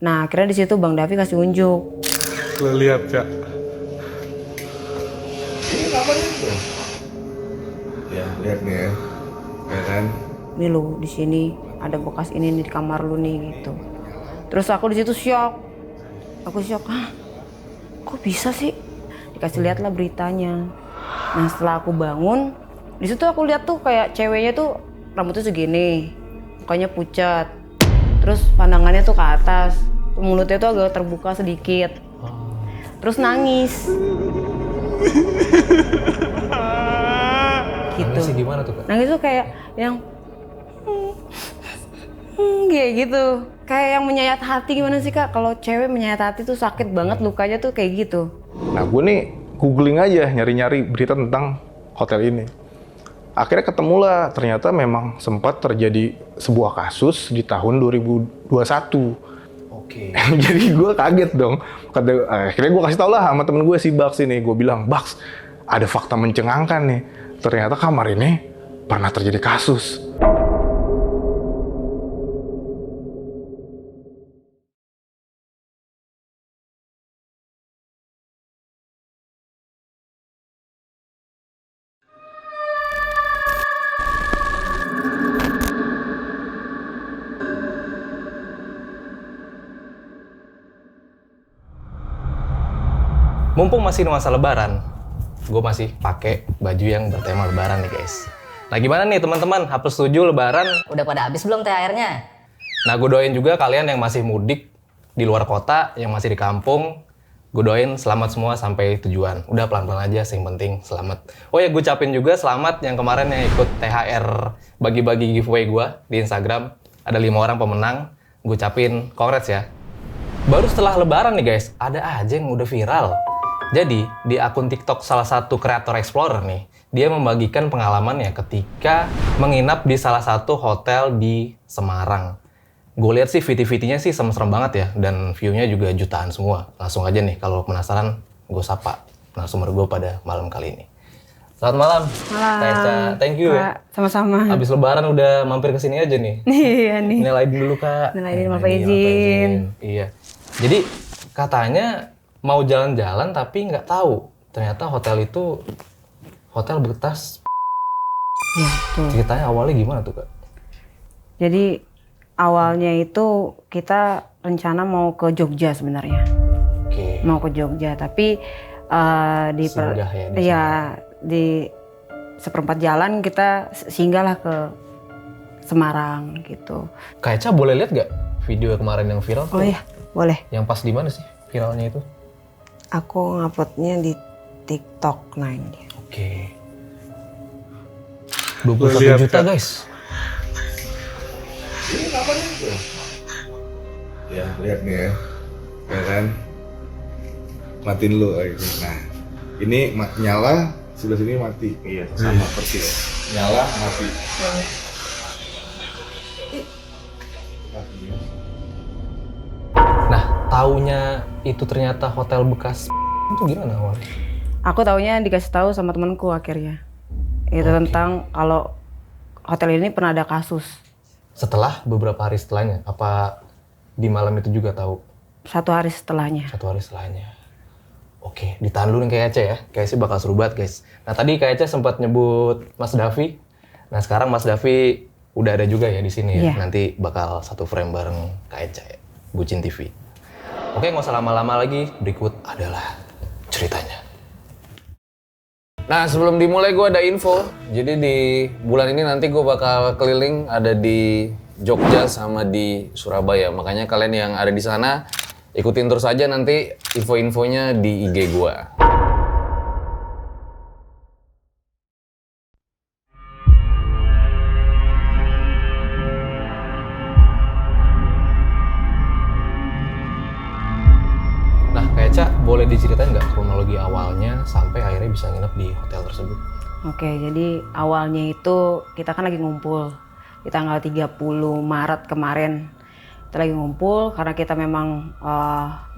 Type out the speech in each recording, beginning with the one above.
Nah akhirnya di situ Bang Davi kasih unjuk. Lo lihat Cak. Ini namanya tuh. Ya lihat nih ya kan. Nih lu di sini ada bekas ini nih di kamar lu nih gitu. Terus aku di situ shock. Aku shock, hah? Kok bisa sih? Dikasih lihat lah beritanya. Nah setelah aku bangun, di situ aku lihat tuh kayak ceweknya tuh rambutnya segini, mukanya pucat, terus pandangannya tuh ke atas, mulutnya tuh agak terbuka sedikit, terus nangis. Gitu. Nangisnya gimana tuh Kak? Nangis tuh kayak yang kayak gitu, kayak yang menyayat hati. Gimana sih Kak? Kalau cewek menyayat hati tuh sakit banget, lukanya tuh kayak gitu. Nah gue nih googling aja, nyari-nyari berita tentang hotel ini. Akhirnya ketemulah, ternyata memang sempat terjadi sebuah kasus di tahun 2021. Oke. Jadi gue kaget dong. Akhirnya gue kasih tau lah sama temen gue si Baks ini. Gue bilang, Baks, ada fakta mencengangkan nih. Ternyata kamar ini pernah terjadi kasus. Mumpung masih masa lebaran, gue masih pakai baju yang bertema lebaran nih guys. Nah gimana nih teman-teman, hapus 7 lebaran? Udah pada habis belum THR-nya? Nah gue doain juga kalian yang masih mudik di luar kota, yang masih di kampung, gue doain selamat semua sampai tujuan. Udah pelan-pelan aja, yang penting selamat. Oh ya gue ucapin juga selamat yang kemarin yang ikut THR bagi-bagi giveaway gue di Instagram. Ada 5 orang pemenang, gue ucapin congrats ya. Baru setelah lebaran nih guys, ada aja yang udah viral. Jadi, di akun TikTok salah satu kreator explorer nih, dia membagikan pengalamannya ketika menginap di salah satu hotel di Semarang. Gue lihat sih VT-VT-nya sih serem-serem banget ya, dan view-nya juga jutaan semua. Langsung aja nih, kalau penasaran, gue sapa narasumber gue pada malam kali ini. Selamat malam. Malam. Kak Eca, thank you ya. Sama-sama. Habis lebaran udah mampir ke sini aja nih. Iya nih. Nilai dulu Kak. Nilai maaf izin. Iya. Jadi katanya mau jalan-jalan tapi nggak tahu ternyata hotel itu hotel bekas. Ya, tuh. Ceritanya awalnya gimana tuh Kak? Jadi awalnya itu kita rencana mau ke Jogja sebenarnya. Oke. Mau ke Jogja, tapi di Singgah ya di di seperempat jalan kita singgahlah ke Semarang gitu. Kak Eca boleh lihat nggak video kemarin yang viral? Oh iya, boleh. Yang pas di mana sih viralnya itu? Aku nguploadnya di TikTok 9 dia. Oke. 21 Lihat, juta Kak. guys. Ini namanya tuh. Ya lihat nih ya kan. Matiin lu gitu. Nah ini nyala, sebelah sini mati. Iya sama persis. Nyala mati. Nah, taunya itu ternyata hotel bekas itu gimana awalnya? Aku taunya dikasih tahu sama temanku akhirnya. Itu tentang kalau hotel ini pernah ada kasus. Setelah beberapa hari setelahnya, apa di malam itu juga tahu? 1 hari setelahnya. 1 hari setelahnya. Oke, ditahan dulu nih Kak Ece ya. Kayaknya sih bakal seru banget guys. Nah tadi Kak Ece sempat nyebut Mas Davi. Nah sekarang Mas Davi udah ada juga ya di sini ya. Iya. Nanti bakal satu frame bareng Kak Ece ya. Bucin TV. Oke, nggak usah lama-lama lagi. Berikut adalah ceritanya. Nah sebelum dimulai gue ada info. Jadi di bulan ini nanti gue bakal keliling ada di Jogja sama di Surabaya. Makanya kalian yang ada di sana ikutin terus aja nanti info-infonya di IG gue. Nah Kak Eca, boleh diceritain nggak kronologi awalnya sampai akhirnya bisa nginep di hotel tersebut? Oke, jadi awalnya itu kita kan lagi ngumpul di tanggal 30 Maret kemarin. Kita lagi ngumpul karena kita memang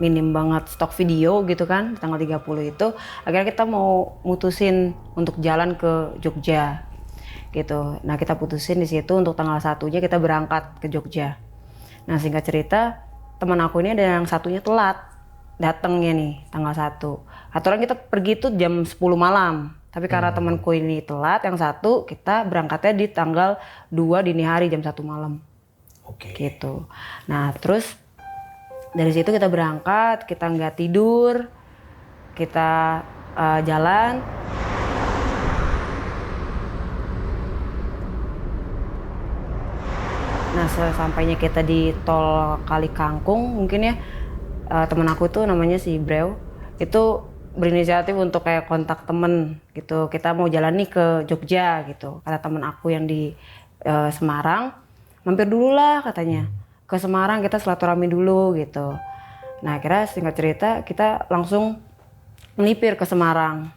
minim banget stok video gitu kan di tanggal 30 itu. Akhirnya kita mau mutusin untuk jalan ke Jogja gitu. Nah kita putusin di situ untuk tanggal 1-nya kita berangkat ke Jogja. Nah singkat cerita teman aku ini ada yang satunya telat datangnya nih tanggal 1. Aturan kita pergi tuh jam 10 malam. Tapi karena temanku ini telat, yang satu kita berangkatnya di tanggal 2 dini hari jam 1 malam. Oke. Gitu. Nah terus dari situ kita berangkat, kita nggak tidur, kita jalan. Nah sesampainya kita di tol Kali Kangkung mungkin ya, temen aku tuh namanya si Breu, itu berinisiatif untuk kayak kontak temen gitu, kita mau jalan nih ke Jogja gitu, kata temen aku yang di Semarang, mampir dulu lah katanya ke Semarang, kita silaturahmi dulu gitu. Nah akhirnya singkat cerita kita langsung melipir ke Semarang.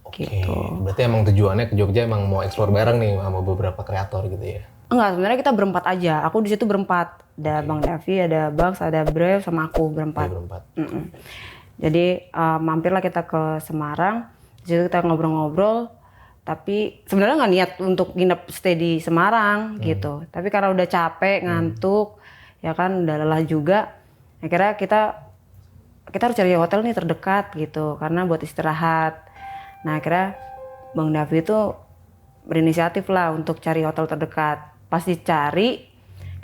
Oke. Gitu. Berarti emang tujuannya ke Jogja emang mau explore bareng nih sama beberapa kreator gitu ya? Enggak, sebenarnya kita berempat aja. Aku di situ berempat. Ada Bang Davi, ada Bags, ada Breu, sama aku berempat. Oke, berempat. Jadi mampirlah kita ke Semarang. Di situ kita ngobrol-ngobrol. Tapi sebenarnya nggak niat untuk nginep stay di Semarang gitu. Tapi karena udah capek, ngantuk, ya kan udah lelah juga. Akhirnya kita harus cari hotel nih terdekat gitu, karena buat istirahat. Nah akhirnya Bang Davi itu berinisiatif lah untuk cari hotel terdekat. Pas dicari,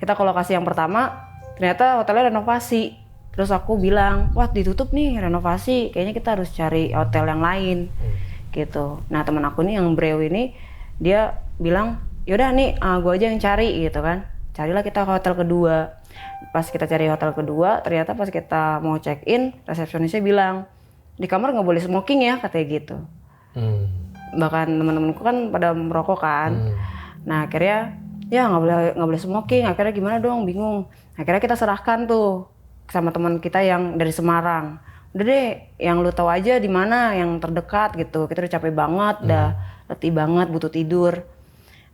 kita ke lokasi yang pertama, ternyata hotelnya renovasi. Terus aku bilang, wah ditutup nih renovasi, kayaknya kita harus cari hotel yang lain gitu. Nah teman aku nih yang Breu ini, dia bilang, yaudah nih gue aja yang cari gitu kan. Carilah kita ke hotel kedua. Pas kita cari hotel kedua, ternyata pas kita mau check in, resepsionisnya bilang, di kamar nggak boleh smoking ya, katanya gitu. Bahkan teman-temanku kan pada merokok kan. Nah akhirnya ya nggak boleh smoking. Akhirnya gimana dong, bingung. Akhirnya kita serahkan tuh sama teman kita yang dari Semarang. Udah deh, yang lu tahu aja di mana yang terdekat gitu. Kita udah capek banget, udah letih banget, butuh tidur.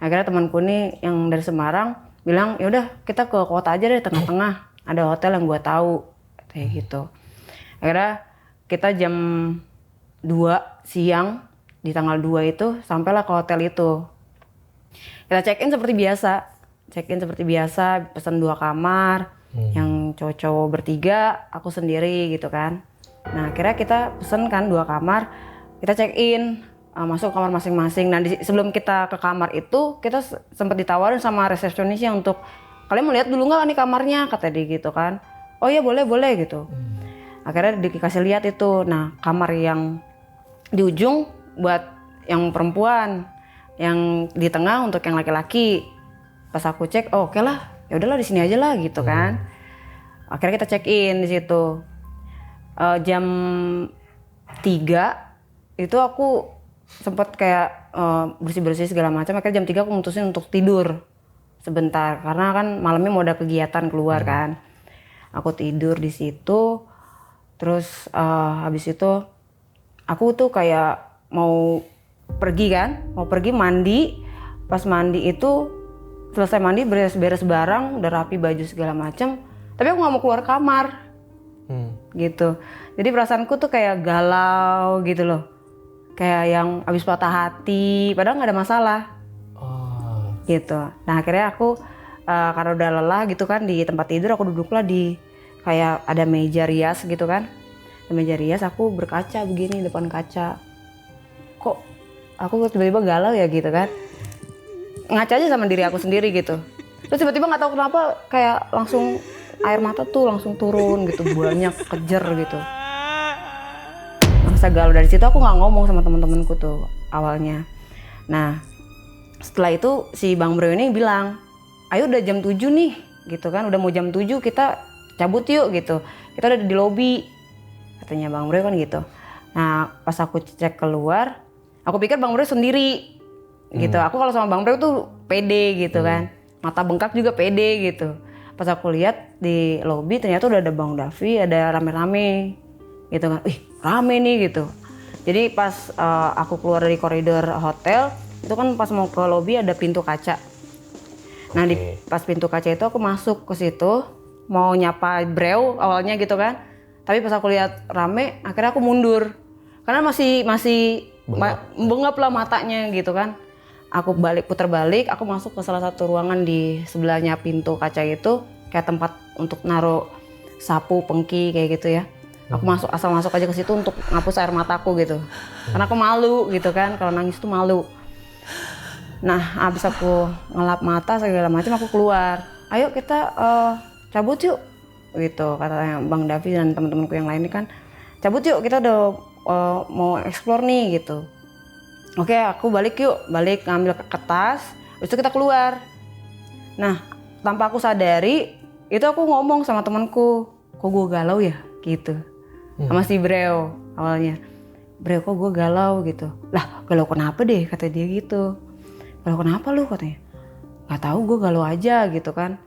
Akhirnya temanku nih yang dari Semarang bilang, ya udah kita ke kota aja deh, tengah-tengah. Ada hotel yang gua tahu, kayak gitu. Akhirnya kita jam 2 siang di tanggal 2 itu sampailah ke hotel itu. Kita check-in seperti biasa, pesan 2 kamar, yang cowok-cowok bertiga, aku sendiri gitu kan. Nah akhirnya kita pesen kan 2 kamar, kita check-in, masuk kamar masing-masing. Nah sebelum kita ke kamar itu, kita sempat ditawarin sama resepsionisnya untuk, kalian mau lihat dulu nggak nih kamarnya, kata dia gitu kan. Oh iya boleh gitu. Akhirnya dikasih lihat itu. Nah kamar yang di ujung buat yang perempuan, yang di tengah untuk yang laki-laki. Pas aku cek, oh oke lah, ya udahlah di sini aja lah gitu kan. Akhirnya kita check in di situ. Jam 3 itu aku sempat kayak bersih-bersih segala macam. Akhirnya jam 3 aku mutusin untuk tidur sebentar karena kan malamnya mau ada kegiatan keluar kan. Aku tidur di situ. Terus habis itu aku tuh kayak mau pergi mandi. Pas mandi itu selesai mandi, beres-beres barang, udah rapi baju segala macam, tapi aku nggak mau keluar kamar gitu. Jadi perasaanku tuh kayak galau gitu loh, kayak yang habis patah hati padahal nggak ada masalah gitu. Nah akhirnya aku karena udah lelah gitu kan, di tempat tidur aku duduklah di kayak ada meja rias gitu kan. Di meja rias aku berkaca begini depan kaca, kok aku tiba-tiba galau ya gitu kan, ngaca aja sama diri aku sendiri gitu. Terus tiba-tiba nggak tahu kenapa kayak langsung air mata tuh langsung turun gitu, banyak kejer gitu. Masa galau. Dari situ aku nggak ngomong sama teman-temanku tuh awalnya. Nah setelah itu si Bang Breu ini bilang, ayo udah jam 7 nih gitu kan, udah mau jam 7 kita cabut yuk gitu, kita udah di lobi, katanya Bang Breu kan gitu. Nah pas aku cek keluar, aku pikir Bang Breu sendiri gitu. Aku kalau sama Bang Breu tuh pede gitu kan, mata bengkak juga pede gitu. Pas aku lihat di lobi ternyata udah ada Bang Davi, ada rame-rame gitu kan. Ih rame nih gitu. Jadi pas aku keluar dari koridor hotel itu kan, pas mau ke lobi ada pintu kaca. Nah di pas pintu kaca itu aku masuk ke situ mau nyapa Breu awalnya gitu kan. Tapi pas aku lihat rame akhirnya aku mundur karena masih bengap lah matanya gitu kan. Aku putar balik, aku masuk ke salah satu ruangan di sebelahnya pintu kaca itu, kayak tempat untuk naruh sapu, pengki kayak gitu ya. Aku asal masuk aja ke situ untuk ngapus air mataku gitu. Karena aku malu gitu kan, kalau nangis tuh malu. Nah, abis aku ngelap mata segala macam, aku keluar. Ayo kita cabut yuk, gitu katanya Bang Davi dan teman-temanku yang lain ini kan. Cabut yuk, kita udah mau explore nih gitu. Oke, aku balik yuk, balik ngambil kertas, habis itu kita keluar. Nah, tanpa aku sadari, itu aku ngomong sama temanku, kok gue galau ya gitu. Sama si Breo awalnya. Breo, kok gue galau gitu. Lah, galau kenapa deh, kata dia gitu. Galau kenapa lu, katanya. Gak tahu, gue galau aja gitu kan.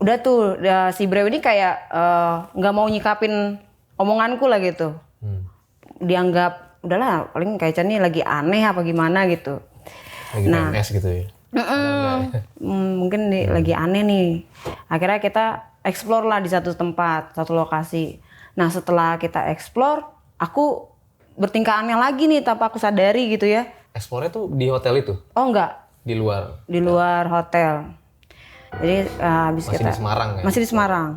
Udah tuh, si Breo ini kayak gak mau nyikapin omonganku lah gitu. Dianggap, udahlah paling kayak Chan nih lagi aneh apa gimana gitu. Lagi PMS gitu ya. Mungkin lagi aneh nih. Akhirnya kita explore lah di satu tempat, satu lokasi. Nah setelah kita explore, aku bertingkah aneh lagi nih tanpa aku sadari gitu ya. Explore-nya tuh di hotel itu? Oh enggak. Di luar? Di luar hotel. Jadi habis masih kita... di Semarang ya? Masih di Semarang.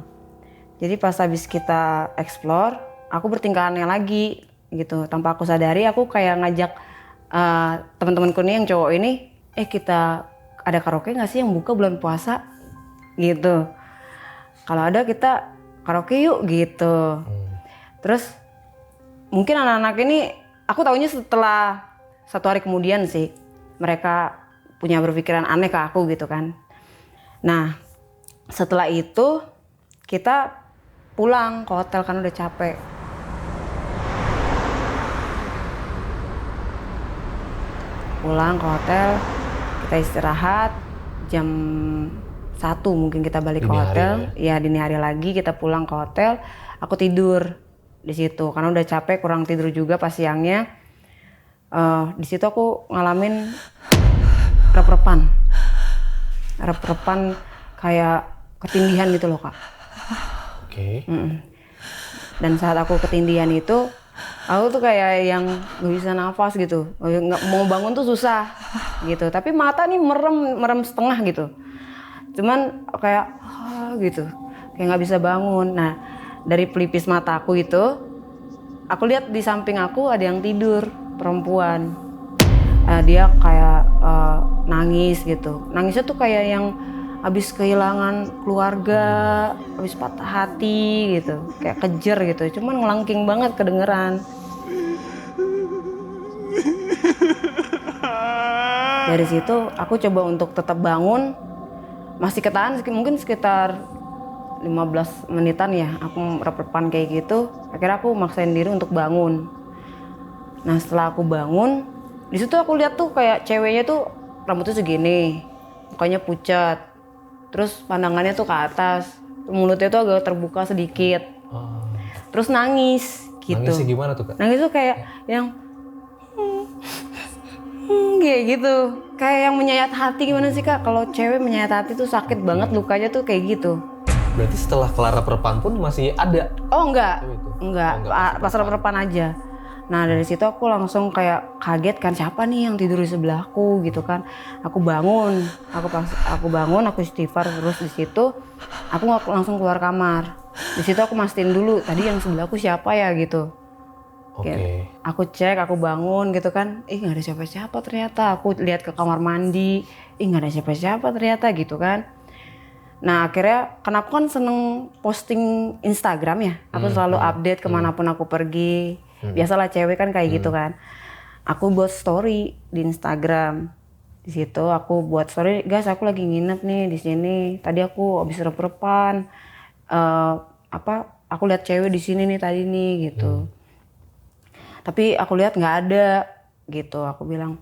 Jadi pas habis kita explore, aku bertingkah aneh lagi gitu. Tanpa aku sadari, aku kayak ngajak teman-temanku nih yang cowok ini, kita ada karaoke nggak sih yang buka bulan puasa? Gitu. Kalau ada kita karaoke yuk gitu. Terus mungkin anak-anak ini aku tahunya setelah 1 hari kemudian sih mereka punya berpikiran aneh ke aku gitu kan. Nah setelah itu kita pulang ke hotel kan udah capek. Pulang ke hotel, kita istirahat jam 1 mungkin kita balik ke hotel. Ya dini hari lagi kita pulang ke hotel. Aku tidur di situ karena udah capek, kurang tidur juga pas siangnya. Di situ aku ngalamin rep-repan kayak ketindihan gitu loh Kak. Oke. Dan saat aku ketindihan itu, aku tuh kayak yang gak bisa nafas gitu, mau bangun tuh susah gitu. Tapi mata nih merem setengah gitu. Cuman kayak gitu, kayak nggak bisa bangun. Nah dari pelipis mataku itu, aku lihat di samping aku ada yang tidur, perempuan. Dia kayak nangis gitu. Nangisnya tuh kayak yang habis kehilangan keluarga, habis patah hati gitu, kayak kejer gitu. Cuman ngelangking banget kedengeran. Dari situ aku coba untuk tetap bangun. Masih ketahan mungkin sekitar 15 menitan ya, aku rep-repan kayak gitu. Akhirnya aku maksain diri untuk bangun. Nah setelah aku bangun, di situ aku lihat tuh kayak ceweknya tuh rambutnya segini, mukanya pucat, terus pandangannya tuh ke atas, mulutnya tuh agak terbuka sedikit, terus nangis gitu. Nangisnya gimana tuh Kak? Nangis tuh kayak yang kayak gitu, kayak yang menyayat hati. Gimana sih Kak, kalau cewek menyayat hati tuh sakit banget, lukanya tuh kayak gitu. Berarti setelah kelar rep-repan pun masih ada? Oh enggak, enggak, pas rep-repan aja. Nah dari situ aku langsung kayak kaget kan, siapa nih yang tidur di sebelahku gitu kan. Aku bangun, aku istighfar. Terus di situ aku nggak langsung keluar kamar. Di situ aku mastiin dulu tadi yang sebelahku siapa ya gitu. Oke. Aku cek, aku bangun gitu kan, nggak ada siapa-siapa ternyata. Aku lihat ke kamar mandi, nggak ada siapa-siapa ternyata gitu kan. Nah akhirnya, karena aku kan seneng posting Instagram ya, aku selalu update kemanapun aku pergi. Biasalah cewek kan kayak gitu kan. Aku buat story di Instagram. Di situ aku buat story, guys aku lagi nginep nih di sini. Tadi aku habis rep-repan. Aku lihat cewek di sini nih tadi nih gitu. Tapi aku lihat nggak ada gitu, aku bilang.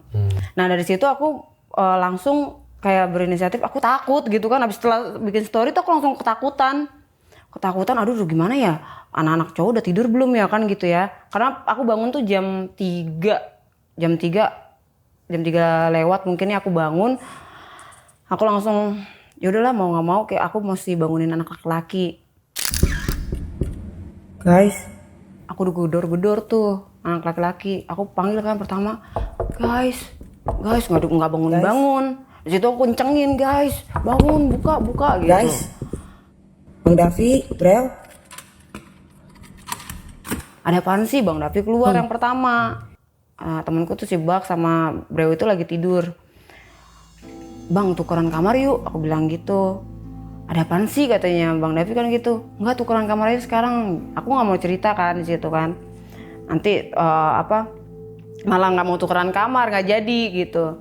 Nah dari situ aku langsung kayak berinisiatif, aku takut gitu kan. Habis setelah bikin story tuh aku langsung ketakutan, aduh gimana ya, anak-anak cowok udah tidur belum ya kan gitu ya. Karena aku bangun tuh jam 3 lewat mungkin ya aku bangun. Aku langsung ya udahlah mau nggak mau kayak aku mesti bangunin anak laki-laki. Guys, aku gedor tuh anak laki-laki. Aku panggil kan pertama, guys nggak bangun. Di situ aku kencengin, guys bangun buka gitu. Guys, Bang Davi, Brel, ada apaan sih? Bang Davi keluar yang pertama. Temanku tuh si Bak sama Breu itu lagi tidur. Bang, tukeran kamar yuk, aku bilang gitu. Ada apaan sih katanya Bang Davi kan gitu. Enggak, tukeran kamar aja sekarang. Aku nggak mau cerita kan di situ kan. Nanti malah nggak mau tukeran kamar, nggak jadi gitu.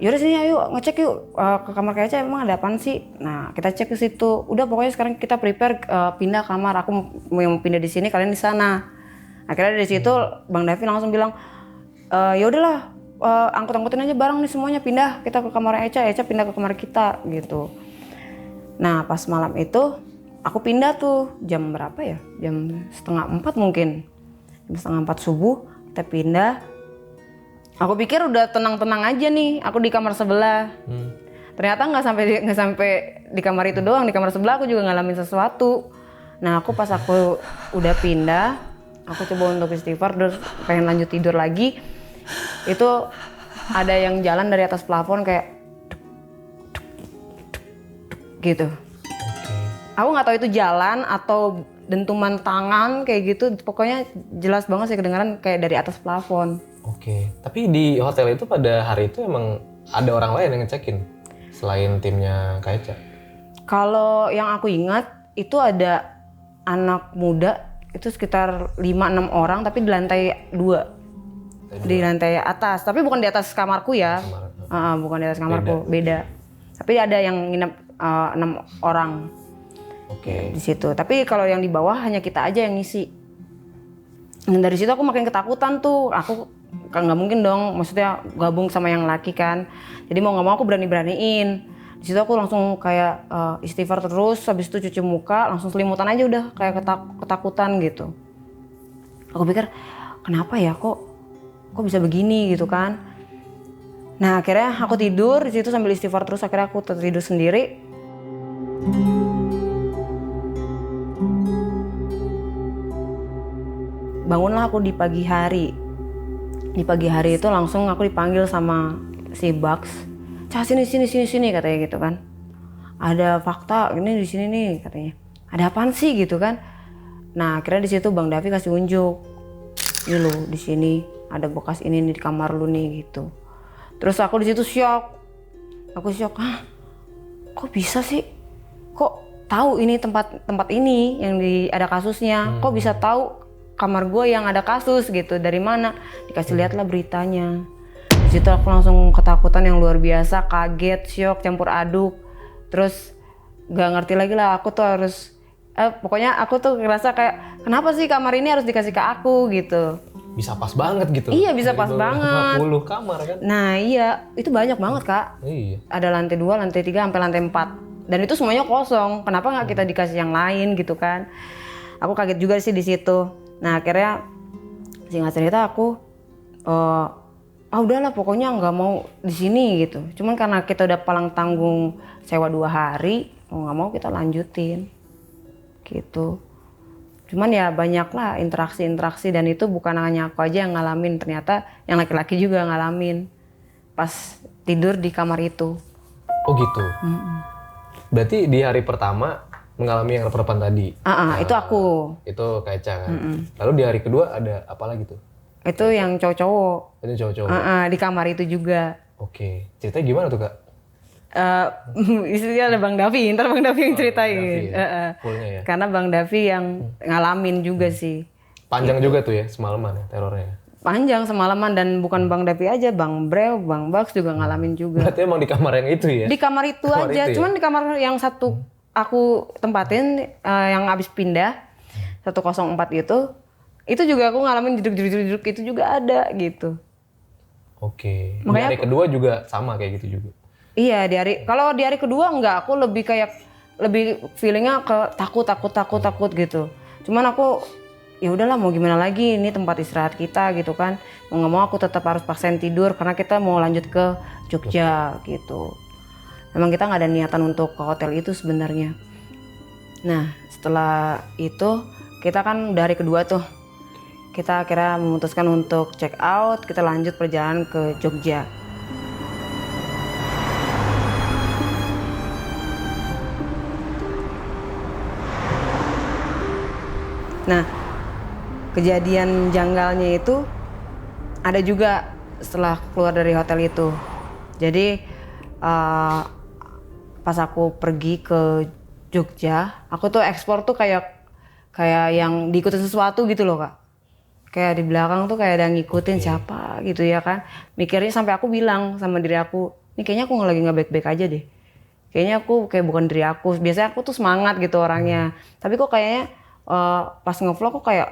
Yaudah sini ayo ngecek yuk ke kamar Kak Eca, emang ada apaan sih? Nah kita cek ke situ. Udah pokoknya sekarang kita prepare pindah kamar. Aku mau pindah di sini, kalian di sana. Akhirnya dari situ Bang Davi langsung bilang, ya udahlah angkut-angkutin aja barang nih semuanya, pindah kita ke kamar Eca pindah ke kamar kita gitu. Nah pas malam itu aku pindah tuh jam berapa ya? Jam 3:30 mungkin. Jam 3:30 subuh kita pindah. Aku pikir udah tenang-tenang aja nih, aku di kamar sebelah. Ternyata nggak sampai di kamar itu doang, di kamar sebelah aku juga ngalamin sesuatu. Nah aku pas aku udah pindah, aku coba untuk istighfar, terus pengen lanjut tidur lagi. Itu ada yang jalan dari atas plafon kayak gitu. Aku nggak tahu itu jalan atau dentuman tangan kayak gitu. Pokoknya jelas banget sih kedengaran kayak dari atas plafon. Oke, tapi di hotel itu pada hari itu emang ada orang lain yang ngecekin selain timnya Kak Eca? Kalau yang aku ingat itu ada anak muda itu sekitar 5-6 orang tapi di lantai 2. Di lantai atas, tapi bukan di atas kamarku ya. Bukan di atas kamarku, beda. Tapi ada yang nginep 6 orang. Oke. Di situ. Tapi kalau yang di bawah hanya kita aja yang ngisi. Dan dari situ aku makin ketakutan tuh. Aku kan nggak mungkin dong, maksudnya gabung sama yang laki kan. Jadi mau nggak mau aku berani-beraniin. Di situ aku langsung kayak istighfar terus, habis itu cuci muka, langsung selimutan aja udah kayak ketakutan gitu. Aku pikir kenapa ya kok bisa begini gitu kan. Nah akhirnya aku tidur di situ sambil istighfar terus, akhirnya aku tertidur sendiri. Bangunlah aku di pagi hari. Di pagi hari itu langsung aku dipanggil sama si Bugs. Cah sini katanya gitu kan. Ada fakta ini di sini nih katanya. Ada apaan sih gitu kan. Nah akhirnya di situ Bang Davi kasih unjuk. Ini lo di sini ada bekas ini nih di kamar lu nih gitu. Terus aku di situ shock. Aku shock, kok bisa sih? Kok tahu ini tempat ini yang ada kasusnya? Kok bisa tahu kamar gue yang ada kasus gitu? Dari mana? Dikasih lihat lah beritanya. Di situ aku langsung ketakutan yang luar biasa, kaget, shock, campur aduk. Terus gak ngerti lagi lah, aku tuh harus pokoknya aku tuh ngerasa kayak kenapa sih kamar ini harus dikasih ke aku gitu. Bisa pas banget gitu. Iya bisa pas banget. 50 kamar kan. Nah iya, itu banyak banget Kak. Iya. Ada lantai 2, lantai 3, sampai lantai 4. Dan itu semuanya kosong. Kenapa nggak kita dikasih yang lain gitu kan? Aku kaget juga sih di situ. Nah akhirnya singkat cerita aku udahlah pokoknya nggak mau di sini gitu. Cuman karena kita udah palang tanggung sewa 2 hari, mau nggak mau kita lanjutin gitu. Cuman ya banyak lah interaksi dan itu bukan hanya aku aja yang ngalamin, ternyata yang laki-laki juga ngalamin pas tidur di kamar itu. Oh gitu. Berarti di hari pertama mengalami yang perempuan tadi. Itu aku. Itu Kak Eca kan. Lalu di hari kedua ada apa lagi tuh? Itu yang cowok-cowok. Itu cowok-cowok. Di kamar itu juga. Oke. Ceritanya gimana tuh Kak? Istrinya ada Bang Davi, ntar Bang Davi yang ceritain. Davi ya? Fullnya ya? Karena Bang Davi yang ngalamin juga sih. Panjang juga tuh ya semalaman ya terornya? Panjang semalaman dan bukan Bang Davi aja, Bang Breu, Bang Bugs juga ngalamin juga. Berarti emang di kamar yang itu ya? Di kamar itu aja, itu ya? cuman di kamar yang satu aku tempatin yang abis pindah 104 itu juga aku ngalamin jeduk itu juga ada gitu. Oke. Makanya di hari kedua juga sama kayak gitu juga? Iya kalau di hari kedua enggak, aku lebih feelingnya ke takut gitu. Cuman aku ya udahlah mau gimana lagi, ini tempat istirahat kita gitu kan. Mau nggak mau aku tetap harus paksain tidur karena kita mau lanjut ke Jogja gitu. Memang kita nggak ada niatan untuk ke hotel itu sebenarnya. Nah setelah itu kita kan udah hari kedua tuh. Kita akhirnya memutuskan untuk check out, kita lanjut perjalanan ke Jogja. Nah, kejadian janggalnya itu ada juga setelah keluar dari hotel itu. Jadi pas aku pergi ke Jogja, aku tuh ekspor tuh kayak yang diikutin sesuatu gitu loh Kak. Kayak di belakang tuh kayak ada yang ngikutin siapa gitu ya kan. Mikirnya sampai aku bilang sama diri aku, ini kayaknya aku lagi nggak baik-baik aja deh. Kayaknya aku kayak bukan diri aku. Biasanya aku tuh semangat gitu orangnya. Tapi kok kayaknya pas ngevlog kok kayak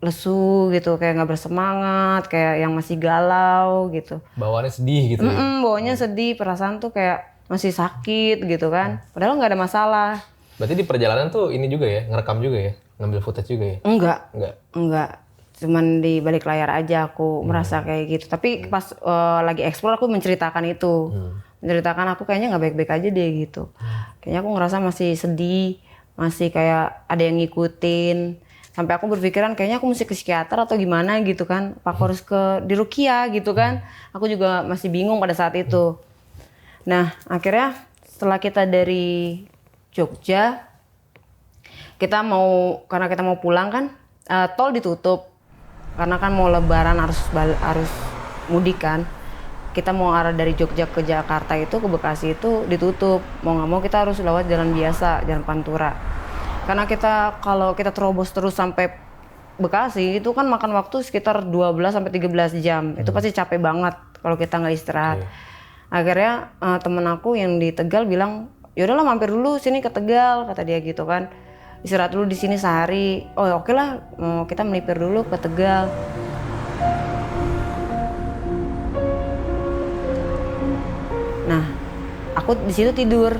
lesu gitu, kayak nggak bersemangat, kayak yang masih galau gitu. Bawaannya sedih gitu ya. Bawaannya sedih, perasaan tuh kayak masih sakit gitu kan. Padahal nggak ada masalah. Berarti di perjalanan tuh ini juga ya, ngerekam juga ya? Ngambil footage juga ya? Enggak. Cuman di balik layar aja aku merasa kayak gitu. Tapi pas lagi explore aku menceritakan itu. Menceritakan aku kayaknya nggak baik-baik aja deh gitu. Kayaknya aku ngerasa masih sedih, masih kayak ada yang ngikutin. Sampai aku berpikiran kayaknya aku mesti ke psikiater atau gimana gitu kan. Apa aku harus ke di Rukia gitu kan. Aku juga masih bingung pada saat itu. Nah akhirnya setelah kita dari Jogja, karena kita mau pulang kan, tol ditutup. Karena kan mau lebaran harus mudik kan. Kita mau arah dari Jogja ke Jakarta itu, ke Bekasi itu ditutup. Mau nggak mau kita harus lewat jalan biasa, jalan Pantura. Karena kalau kita terobos terus sampai Bekasi itu kan makan waktu sekitar 12 sampai 13 jam. Itu pasti capek banget kalau kita nggak istirahat. Akhirnya temen aku yang di Tegal bilang, yaudahlah mampir dulu sini ke Tegal, kata dia gitu kan. Istirahat dulu di sini sehari. Oh oke lah, kita melipir dulu ke Tegal. Nah, aku di situ tidur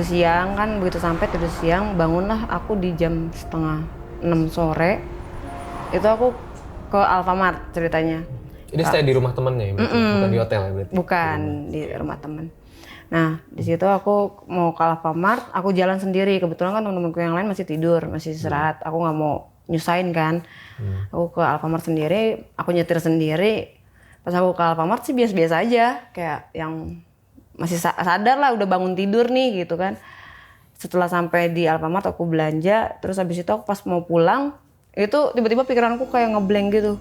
siang kan, begitu sampai tidur siang, bangunlah aku di jam 5:30 sore. Itu aku ke Alfamart ceritanya. Ini stay di rumah temennya ya? Bukan di hotel ya berarti? Bukan, di rumah temen. Nah, di situ aku mau ke Alfamart, aku jalan sendiri. Kebetulan kan temen-temenku yang lain masih tidur, masih istirahat. Aku nggak mau nyusahin kan. Aku ke Alfamart sendiri, aku nyetir sendiri. Pas aku ke Alfamart sih biasa-biasa aja, kayak yang masih sadar lah, udah bangun tidur nih gitu kan. Setelah sampai di Alfamart aku belanja, terus habis itu aku pas mau pulang, itu tiba-tiba pikiranku kayak ngeblank gitu.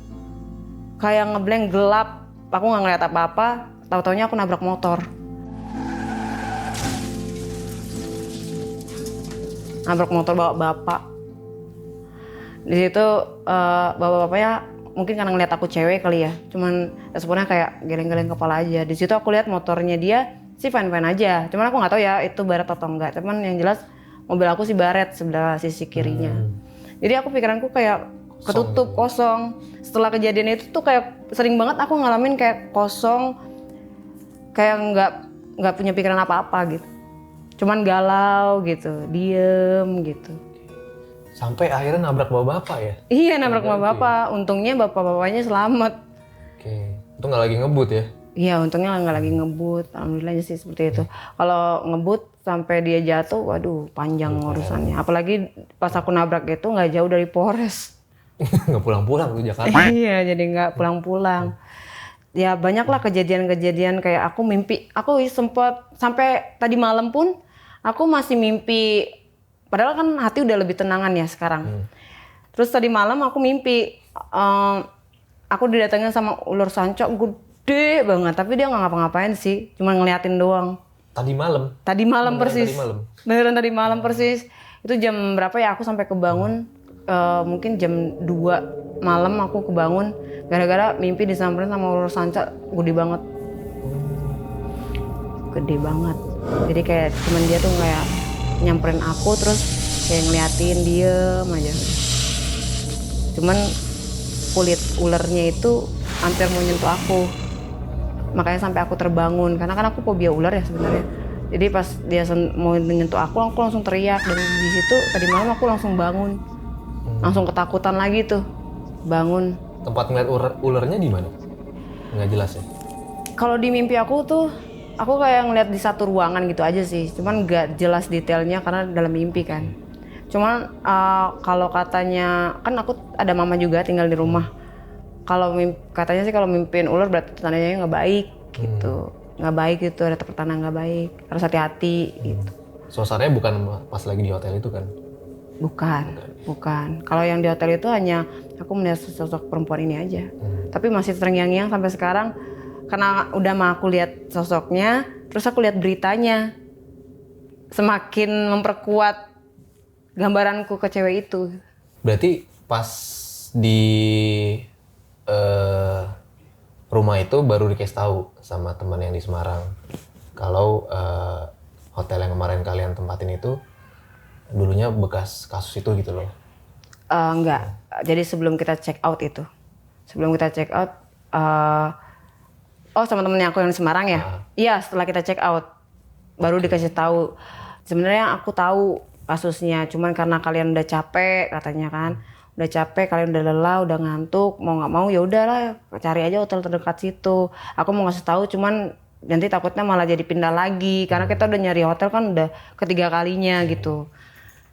Kayak ngeblank, gelap. Aku nggak ngeliat apa-apa, tahu-taunya aku nabrak motor. Nabrak motor bawa bapak. Di situ bapak-bapaknya mungkin karena ngeliat aku cewek kali ya, cuman responnya kayak geleng-geleng kepala aja. Di situ aku lihat motornya dia sih fine-fine aja, cuman aku nggak tahu ya itu baret atau enggak. Cuman yang jelas mobil aku sih baret sebelah sisi kirinya. Jadi aku pikiranku kayak ketutup, kosong. Setelah kejadian itu tuh kayak sering banget aku ngalamin kayak kosong, kayak nggak punya pikiran apa-apa gitu. Cuman galau gitu, diem gitu. Sampai akhirnya nabrak bapak ya? Iya, nabrak bapak. Untungnya bapak-bapaknya selamat. Oke, itu nggak lagi ngebut ya? Iya, untungnya nggak lagi ngebut. Alhamdulillah sih seperti itu. Kalau ngebut sampai dia jatuh, waduh panjang urusannya. Apalagi pas aku nabrak itu nggak jauh dari Polres. Nggak pulang-pulang ke Jakarta? Iya, jadi nggak pulang-pulang. Ya banyaklah kejadian-kejadian kayak aku mimpi. Aku sempet sampai tadi malam pun aku masih mimpi. Padahal kan hati udah lebih tenangan ya sekarang. Terus tadi malam aku mimpi. Aku didatengin sama ular sanca gede banget. Tapi dia nggak ngapa-ngapain sih. Cuma ngeliatin doang. Tadi malam? Tadi malam persis. Tadi malam? Beneran tadi malam persis. Itu jam berapa ya aku sampai kebangun. Mungkin jam 2 malam aku kebangun. Gara-gara mimpi disamperin sama ular sanca gede banget. Gede banget. Jadi kayak cuman dia tuh kayak nyamperin aku terus kayak ngeliatin diem aja. Cuman kulit ularnya itu hampir mau nyentuh aku. Makanya sampai aku terbangun karena kan aku fobia ular ya sebenarnya. Jadi pas dia mau menyentuh aku langsung teriak dan di situ tadi malam aku langsung bangun. Langsung ketakutan lagi tuh. Bangun. Tempat ngeliat ularnya di mana? Nggak jelas ya? Kalau di mimpi aku tuh aku kayak ngeliat di satu ruangan gitu aja sih, cuman nggak jelas detailnya karena dalam mimpi kan. Cuman kalau katanya kan aku ada mama juga tinggal di rumah. Kalau katanya sih kalau mimpiin ular berarti tandanya nggak baik gitu, nggak baik gitu, ada pertanda nggak baik, harus hati-hati gitu. Suasananya bukan pas lagi di hotel itu kan? Bukan. Kalau yang di hotel itu hanya aku melihat sosok perempuan ini aja. Tapi masih terngiang-ngiang sampai sekarang karena udah mah aku lihat sosoknya, terus aku lihat beritanya. Semakin memperkuat gambaranku ke cewek itu. Berarti pas di rumah itu baru dikasih tahu sama teman yang di Semarang kalau hotel yang kemarin kalian tempatin itu dulunya bekas kasus itu gitu loh. Enggak. Jadi sebelum kita check out itu. Sama temennya aku yang di Semarang ya? Iya, setelah kita check out baru dikasih tahu. Sebenarnya aku tahu kasusnya, cuman karena kalian udah capek katanya kan. Udah capek, kalian udah lelah, udah ngantuk, mau nggak mau ya udahlah cari aja hotel terdekat situ. Aku mau ngasih tahu, cuman nanti takutnya malah jadi pindah lagi karena kita udah nyari hotel kan udah ketiga kalinya gitu.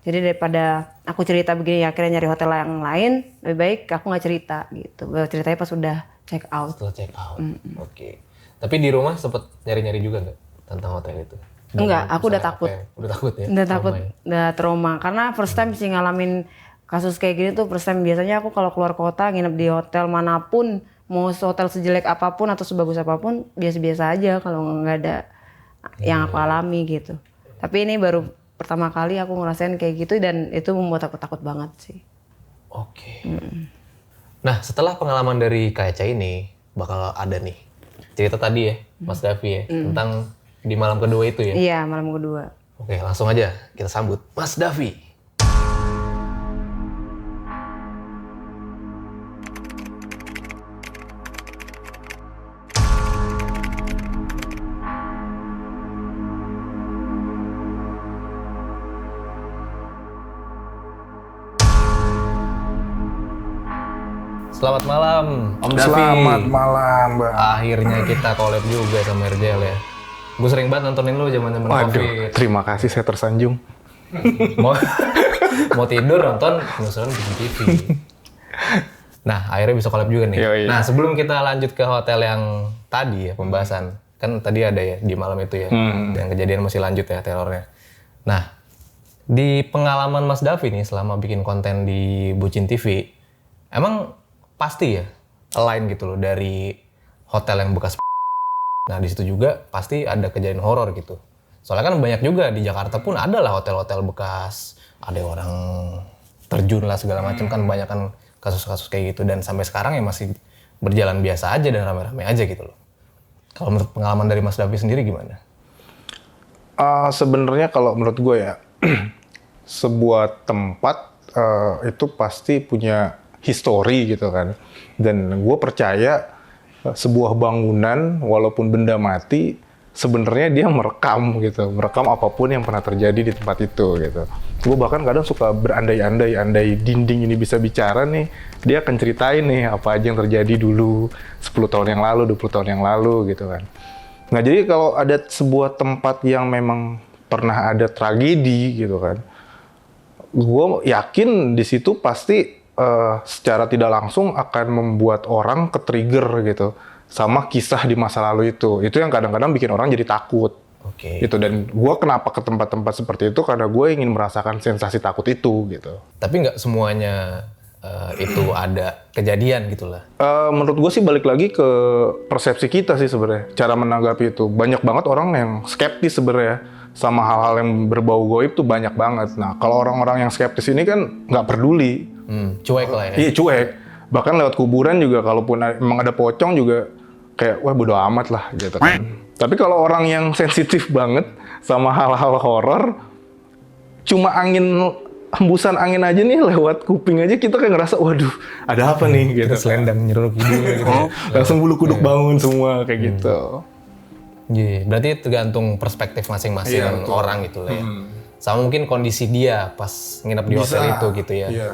Jadi daripada aku cerita begini ya akhirnya nyari hotel yang lain, lebih baik aku nggak cerita gitu. Baru ceritanya pas udah check out. Setelah check out. Oke. Tapi di rumah sempet nyari-nyari juga nggak tentang hotel itu? Enggak, aku udah takut. Udah takut ya? Udah takut, Trauma ya? udah trauma. Karena first time sih ngalamin kasus kayak gini tuh first time. Biasanya aku kalau keluar kota nginep di hotel manapun, mau hotel sejelek apapun atau sebagus apapun, biasa-biasa aja kalau nggak ada yang aku alami gitu. Tapi ini baru pertama kali aku ngerasain kayak gitu dan itu membuat aku takut banget sih. Oke. Nah, setelah pengalaman dari Kak Eca ini, bakal ada nih cerita tadi ya, Mas Davi ya, tentang di malam kedua itu ya? Iya, malam kedua. Oke, langsung aja kita sambut Mas Davi. Selamat malam, Om Davi. Selamat malam, Bang. Akhirnya kita collab juga sama Erjel ya. Gue sering banget nontonin lu zaman-zaman Waduh, Covid. terima kasih, saya tersanjung. Mau tidur nonton penusuran bikin TV. Nah, akhirnya bisa collab juga nih. Yoi. Nah, sebelum kita lanjut ke hotel yang tadi ya pembahasan. Kan tadi ada ya di malam itu ya. Dan kejadian masih lanjut ya terornya. Nah, di pengalaman Mas Davi nih selama bikin konten di Bucin TV, emang pasti ya align gitu loh dari hotel yang bekas. Nah, di situ juga pasti ada kejadian horor gitu. Soalnya kan banyak juga di Jakarta pun ada lah hotel-hotel bekas, ada orang terjun lah segala macam kan banyak kan kasus-kasus kayak gitu dan sampai sekarang ya masih berjalan biasa aja dan rame-rame aja gitu loh. Kalau menurut pengalaman dari Mas Davi sendiri gimana? Sebenarnya kalau menurut gue ya, sebuah tempat itu pasti punya histori gitu kan. Dan gue percaya sebuah bangunan walaupun benda mati sebenarnya dia merekam gitu, merekam apapun yang pernah terjadi di tempat itu gitu. Gue bahkan kadang suka berandai-andai, andai dinding ini bisa bicara nih, dia akan ceritain nih apa aja yang terjadi dulu 10 tahun yang lalu, 20 tahun yang lalu gitu kan. Nah jadi kalau ada sebuah tempat yang memang pernah ada tragedi gitu kan, gue yakin di situ pasti secara tidak langsung akan membuat orang ke-trigger gitu sama kisah di masa lalu itu. Itu yang kadang-kadang bikin orang jadi takut. Oke. Gitu. Dan gue kenapa ke tempat-tempat seperti itu karena gue ingin merasakan sensasi takut itu gitu. Tapi nggak semuanya itu ada kejadian gitu lah. Menurut gue sih balik lagi ke persepsi kita sih sebenarnya. Cara menanggapi itu. Banyak banget orang yang skeptis sebenarnya sama hal-hal yang berbau goib tuh banyak banget. Nah kalau orang-orang yang skeptis ini kan nggak peduli. Cuek lah ya. Iya cuek. Bahkan lewat kuburan juga kalaupun emang ada pocong juga kayak wah bodo amat lah gitu kan. Tapi kalau orang yang sensitif banget sama hal-hal horor, cuma hembusan angin aja nih lewat kuping aja kita kayak ngerasa waduh ada apa nih gitu. Kita selendang nyeruduk hidung gitu. Langsung bulu kuduk bangun semua kayak gitu. Iya, berarti tergantung perspektif masing-masing Iya, betul. orang gitu lah ya. Sama mungkin kondisi dia pas nginep di hotel itu gitu ya. Iya.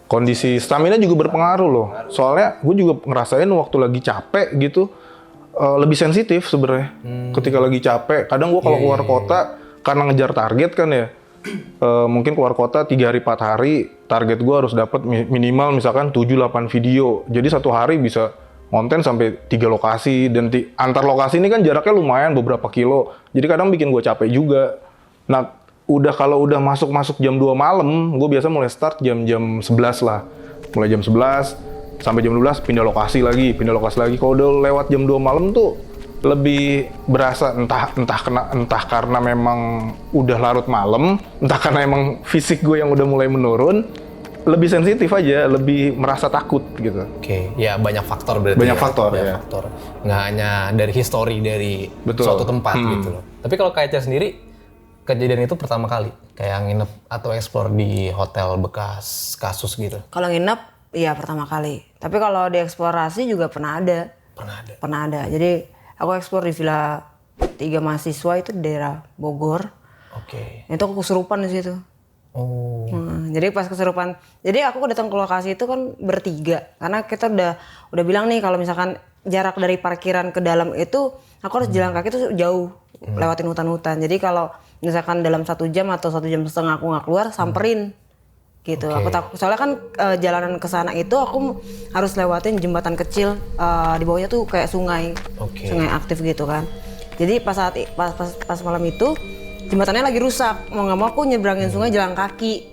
Kondisi stamina juga berpengaruh loh. Soalnya gue juga ngerasain waktu lagi capek gitu lebih sensitif sebenarnya. Ketika lagi capek, kadang gue kalau keluar kota karena ngejar target kan ya. Mungkin keluar kota 3 hari 4 hari, target gue harus dapat minimal misalkan 7-8 video. Jadi satu hari bisa konten sampai 3 lokasi dan antar lokasi ini kan jaraknya lumayan beberapa kilo. Jadi kadang bikin gue capek juga. Nah, kalau udah masuk jam 2 malam, gue biasa mulai start jam 11 lah. Mulai jam 11 sampai jam 12 pindah lokasi lagi. Kalau udah lewat jam 2 malam tuh lebih berasa entah karena memang udah larut malam, entah karena emang fisik gue yang udah mulai menurun, lebih sensitif aja, lebih merasa takut gitu. Oke, ya banyak faktor berarti. Banyak faktor, banyak ya. faktor. Nggak hanya dari histori dari Betul. suatu tempat gitu loh. Tapi kalau Kak Eca sendiri, kejadian itu pertama kali kayak nginep atau explore di hotel bekas kasus gitu? Kalau nginep, iya pertama kali. Tapi kalau di eksplorasi juga pernah ada. Pernah ada. Jadi aku eksplor di Villa 3 Mahasiswa itu di daerah Bogor. Oke. Itu aku kesurupan di situ. Oh. Jadi pas kesurupan, jadi aku datang ke lokasi itu kan bertiga. Karena kita udah bilang nih kalau misalkan jarak dari parkiran ke dalam itu, aku harus jalan kaki itu jauh, lewatin hutan-hutan. Jadi kalau misalkan dalam 1 jam atau 1 jam setengah aku nggak keluar, samperin. Gitu. Oke. Aku takut soalnya kan jalanan ke sana itu aku harus lewatin jembatan kecil di bawahnya tuh kayak sungai. Oke. Sungai aktif gitu kan. Jadi pas malam itu jembatannya lagi rusak. Mau nggak mau aku nyebrangin sungai jalan kaki.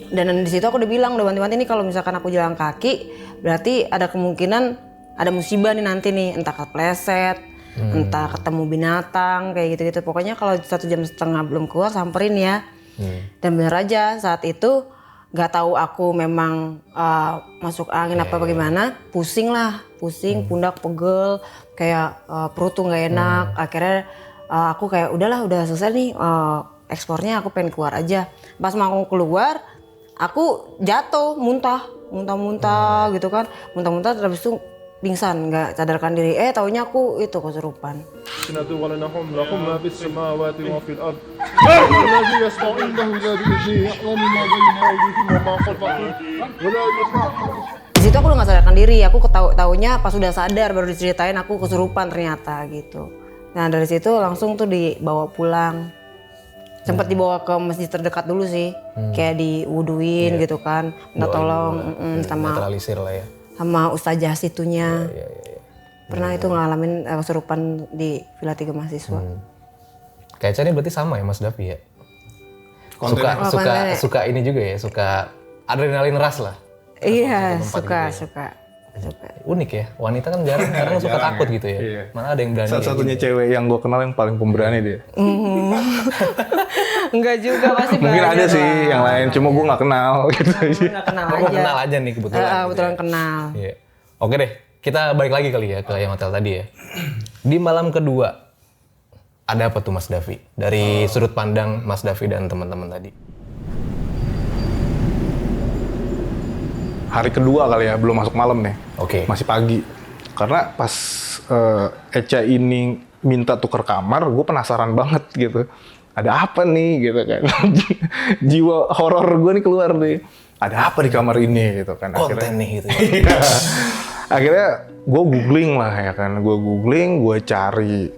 Dan di situ aku udah bilang udah wanti-wanti nih kalau misalkan aku jalan kaki berarti ada kemungkinan ada musibah nih nanti nih, entah kepleset, entah ketemu binatang kayak gitu-gitu. Pokoknya kalau 1 jam setengah belum keluar samperin ya. Dan bener aja saat itu nggak tahu aku memang masuk angin apa bagaimana, pusing, pundak pegel, kayak perut tuh nggak enak. Akhirnya aku kayak udah selesai nih ekspornya, aku pengen keluar aja. Pas mau keluar, aku jatuh, muntah gitu kan, muntah terus itu pingsan, nggak sadarkan diri. Taunya aku itu kesurupan. ولنحم لكم ما في السماوات وفي الأرض والذي يسمع عنده إلا بإذنه يعلم ما بين أيديهم وما خلفهم ولا يسمعون. Di situ aku udah nggak sadarkan diri, aku taunya pas udah sadar baru diceritain aku kesurupan ternyata gitu. Nah dari situ langsung tuh dibawa pulang. Sempat dibawa ke masjid terdekat dulu sih, kayak diwuduin gitu kan, minta tolong sama Netralisir lah ya. sama ustazah situnya. Pernah itu ngalamin kesurupan di Villa 3 Mahasiswa. Kak Eca ini berarti sama ya Mas Davi ya? Kontennya. Suka ini juga ya, suka adrenalin rush lah. Iya, tempat suka. Unik ya, wanita kan jarang suka takut gitu ya. Iya. Mana ada yang berani. Satu-satunya cewek yang gue kenal yang paling pemberani dia. Enggak juga, pasti Mungkin banyak ada sih lah. yang lain, cuma gue nggak kenal gitu aja. Nggak kenal Oh, aja. kenal aja nih kebetulan. Kebetulan kenal. Iya. Oke deh, kita balik lagi kali ya ke yang hotel tadi ya. Di malam kedua, ada apa tuh Mas Davi? Dari sudut pandang Mas Davi dan teman-teman tadi. Hari kedua kali ya, belum masuk malam nih. Oke. Masih pagi. Karena pas Eca ini minta tuker kamar, gue penasaran banget gitu. Ada apa nih gitu kan. Jiwa horor gue nih keluar nih. Ada apa di kamar ini gitu kan. Konten nih gitu ya. Iya. Akhirnya gue googling lah ya kan. Gue cari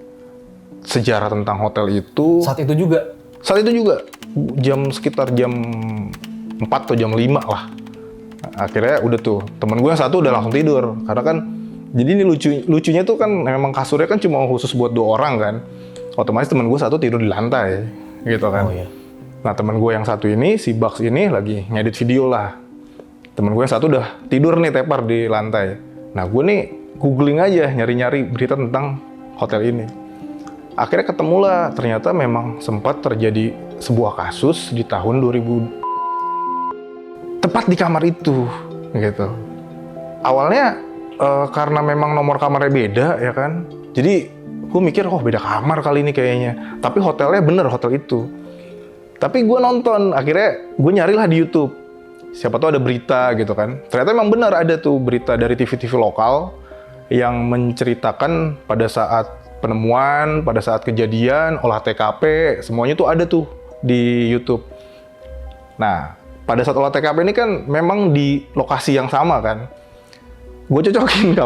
sejarah tentang hotel itu. Saat itu juga. Sekitar jam 4 atau jam 5 lah. Akhirnya udah tuh, temen gue yang satu udah langsung tidur. Karena kan, jadi ini lucunya tuh kan memang kasurnya kan cuma khusus buat 2 orang kan. Otomatis temen gue satu tidur di lantai, gitu kan. Oh iya. Nah temen gue yang satu ini, si Bugs ini lagi ngedit video lah. Temen gue yang satu udah tidur nih tepar di lantai. Nah gue nih googling aja, nyari-nyari berita tentang hotel ini. Akhirnya ketemulah, ternyata memang sempat terjadi sebuah kasus di tahun 2000. Tepat di kamar itu, gitu. Awalnya karena memang nomor kamarnya beda ya kan. Jadi gue mikir, beda kamar kali ini kayaknya. Tapi hotelnya bener hotel itu. Tapi gue nonton, akhirnya gue nyarilah di YouTube. Siapa tahu ada berita gitu kan. Ternyata memang benar ada tuh berita dari TV-TV lokal yang menceritakan pada saat penemuan, pada saat kejadian, olah TKP, semuanya tuh ada tuh di YouTube. Nah, pada saat olah TKP ini kan memang di lokasi yang sama kan. Gue cocokin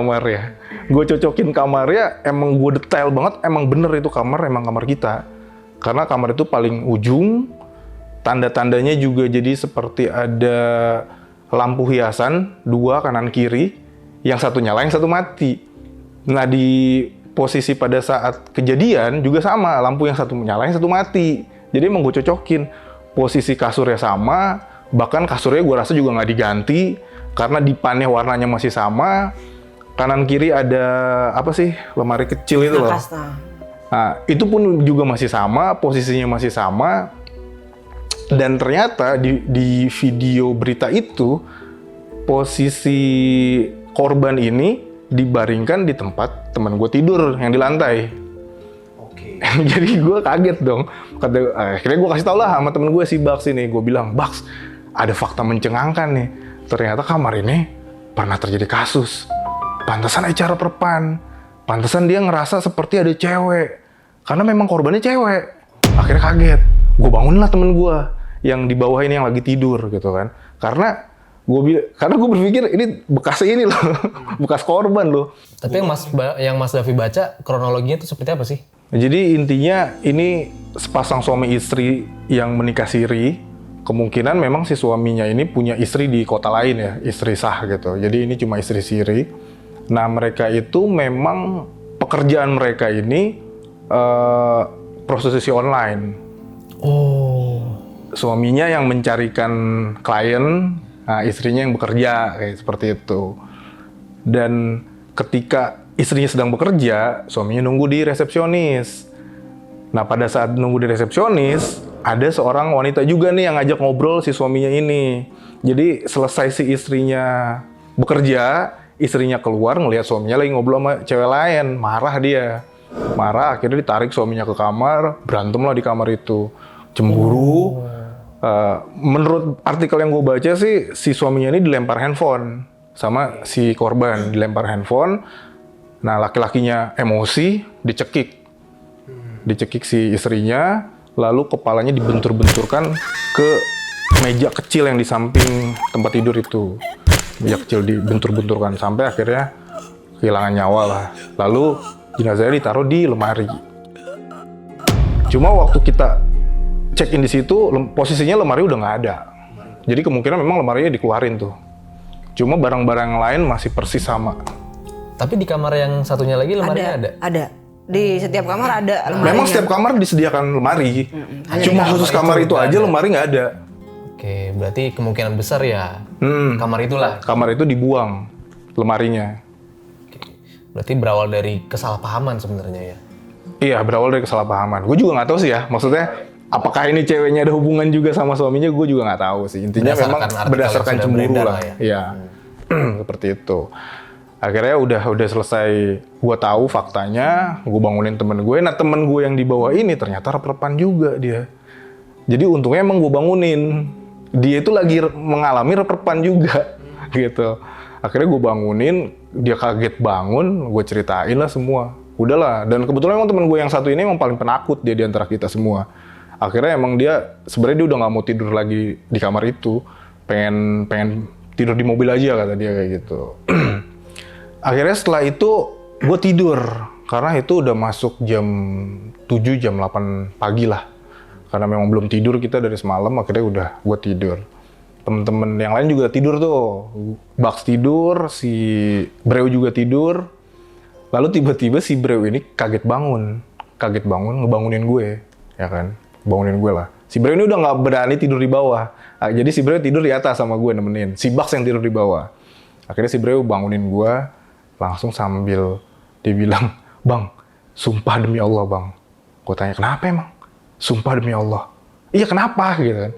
kamarnya, emang gue detail banget, emang bener itu kamar, emang kamar kita. Karena kamar itu paling ujung, tanda-tandanya juga jadi seperti ada lampu hiasan, 2 kanan kiri, yang satu nyala, yang satu mati. Nah di posisi pada saat kejadian juga sama, lampu yang satu nyala, yang satu mati. Jadi emang gue cocokin. Posisi kasurnya sama, bahkan kasurnya gue rasa juga nggak diganti, karena dipannya warnanya masih sama. Kanan kiri ada apa sih, lemari kecil itu loh. Nakas, Nah, itu pun juga masih sama, posisinya masih sama. Dan ternyata di video berita itu, posisi korban ini dibaringkan di tempat teman gue tidur yang di lantai. Jadi gue kaget dong. Akhirnya gue kasih tau lah sama temen gue si Baks ini. Gue bilang, Baks, ada fakta mencengangkan nih. Ternyata kamar ini pernah terjadi kasus. Pantesan acara perpan. Pantesan dia ngerasa seperti ada cewek. Karena memang korbannya cewek. Akhirnya kaget. Gue bangunin lah temen gue yang di bawah ini yang lagi tidur gitu kan. Karena gue berpikir ini bekas ini loh. Bekas korban loh. Tapi yang Mas Davi baca kronologinya itu seperti apa sih? Jadi intinya ini sepasang suami istri yang menikah siri. Kemungkinan memang si suaminya ini punya istri di kota lain ya, istri sah gitu. Jadi ini cuma istri siri. Nah mereka itu memang pekerjaan mereka ini prostitusi online. Oh. Suaminya yang mencarikan klien, nah istrinya yang bekerja kayak seperti itu. Dan ketika istrinya sedang bekerja, suaminya nunggu di resepsionis. Nah, pada saat nunggu di resepsionis, ada seorang wanita juga nih yang ngajak ngobrol si suaminya ini. Jadi, selesai si istrinya bekerja, istrinya keluar ngelihat suaminya lagi ngobrol sama cewek lain. Marah dia. Marah, akhirnya ditarik suaminya ke kamar, berantem lah di kamar itu. Cemburu. Menurut artikel yang gue baca sih, si suaminya ini dilempar handphone. Sama si korban, dilempar handphone. Nah, laki-lakinya emosi, dicekik. Dicekik si istrinya, lalu kepalanya dibentur-benturkan ke meja kecil yang di samping tempat tidur itu. Meja kecil dibentur-benturkan, sampai akhirnya kehilangan nyawa lah. Lalu jenazahnya ditaruh di lemari. Cuma waktu kita check-in di situ, posisinya lemari udah nggak ada. Jadi kemungkinan memang lemarinya dikeluarin tuh. Cuma barang-barang lain masih persis sama. Tapi di kamar yang satunya lagi lemarinya ada? Ada. Di setiap kamar ada lemarinya. Memang setiap kamar disediakan lemari. Cuma khusus kamar itu aja lemari nggak ada. Oke, berarti kemungkinan besar ya kamar itulah. Kamar itu dibuang lemarinya. Berarti berawal dari kesalahpahaman sebenarnya ya? Iya, berawal dari kesalahpahaman. Gue juga nggak tahu sih ya. Maksudnya, apakah ini ceweknya ada hubungan juga sama suaminya? Gue juga nggak tahu sih. Intinya memang berdasarkan cemburu lah. Iya, seperti itu. Akhirnya udah selesai, gue tahu faktanya, gue bangunin temen gue. Nah temen gue yang di bawah ini ternyata rep-repan juga dia. Jadi untungnya emang gue bangunin. Dia itu lagi mengalami rep-repan juga gitu. Akhirnya gue bangunin, dia kaget bangun, gue ceritain lah semua. Udahlah, dan kebetulan emang temen gue yang satu ini emang paling penakut dia di antara kita semua. Akhirnya emang dia, sebenarnya dia udah nggak mau tidur lagi di kamar itu. Pengen tidur di mobil aja kata dia kayak gitu. Akhirnya setelah itu gue tidur karena itu udah masuk jam 7, jam 8 pagi lah. Karena memang belum tidur kita dari semalam, akhirnya udah gue tidur. Temen-temen yang lain juga tidur tuh. Baks tidur, si Breu juga tidur. Lalu tiba-tiba si Breu ini kaget bangun ngebangunin gue, ya kan? Bangunin gue lah. Si Breu ini udah nggak berani tidur di bawah. Nah, jadi si Breu tidur di atas sama gue nemenin. Si Baks yang tidur di bawah. Akhirnya si Breu bangunin gue. Langsung sambil dibilang, Bang, sumpah demi Allah bang. Gue tanya, kenapa emang? Sumpah demi Allah. Iya kenapa? Gitu kan.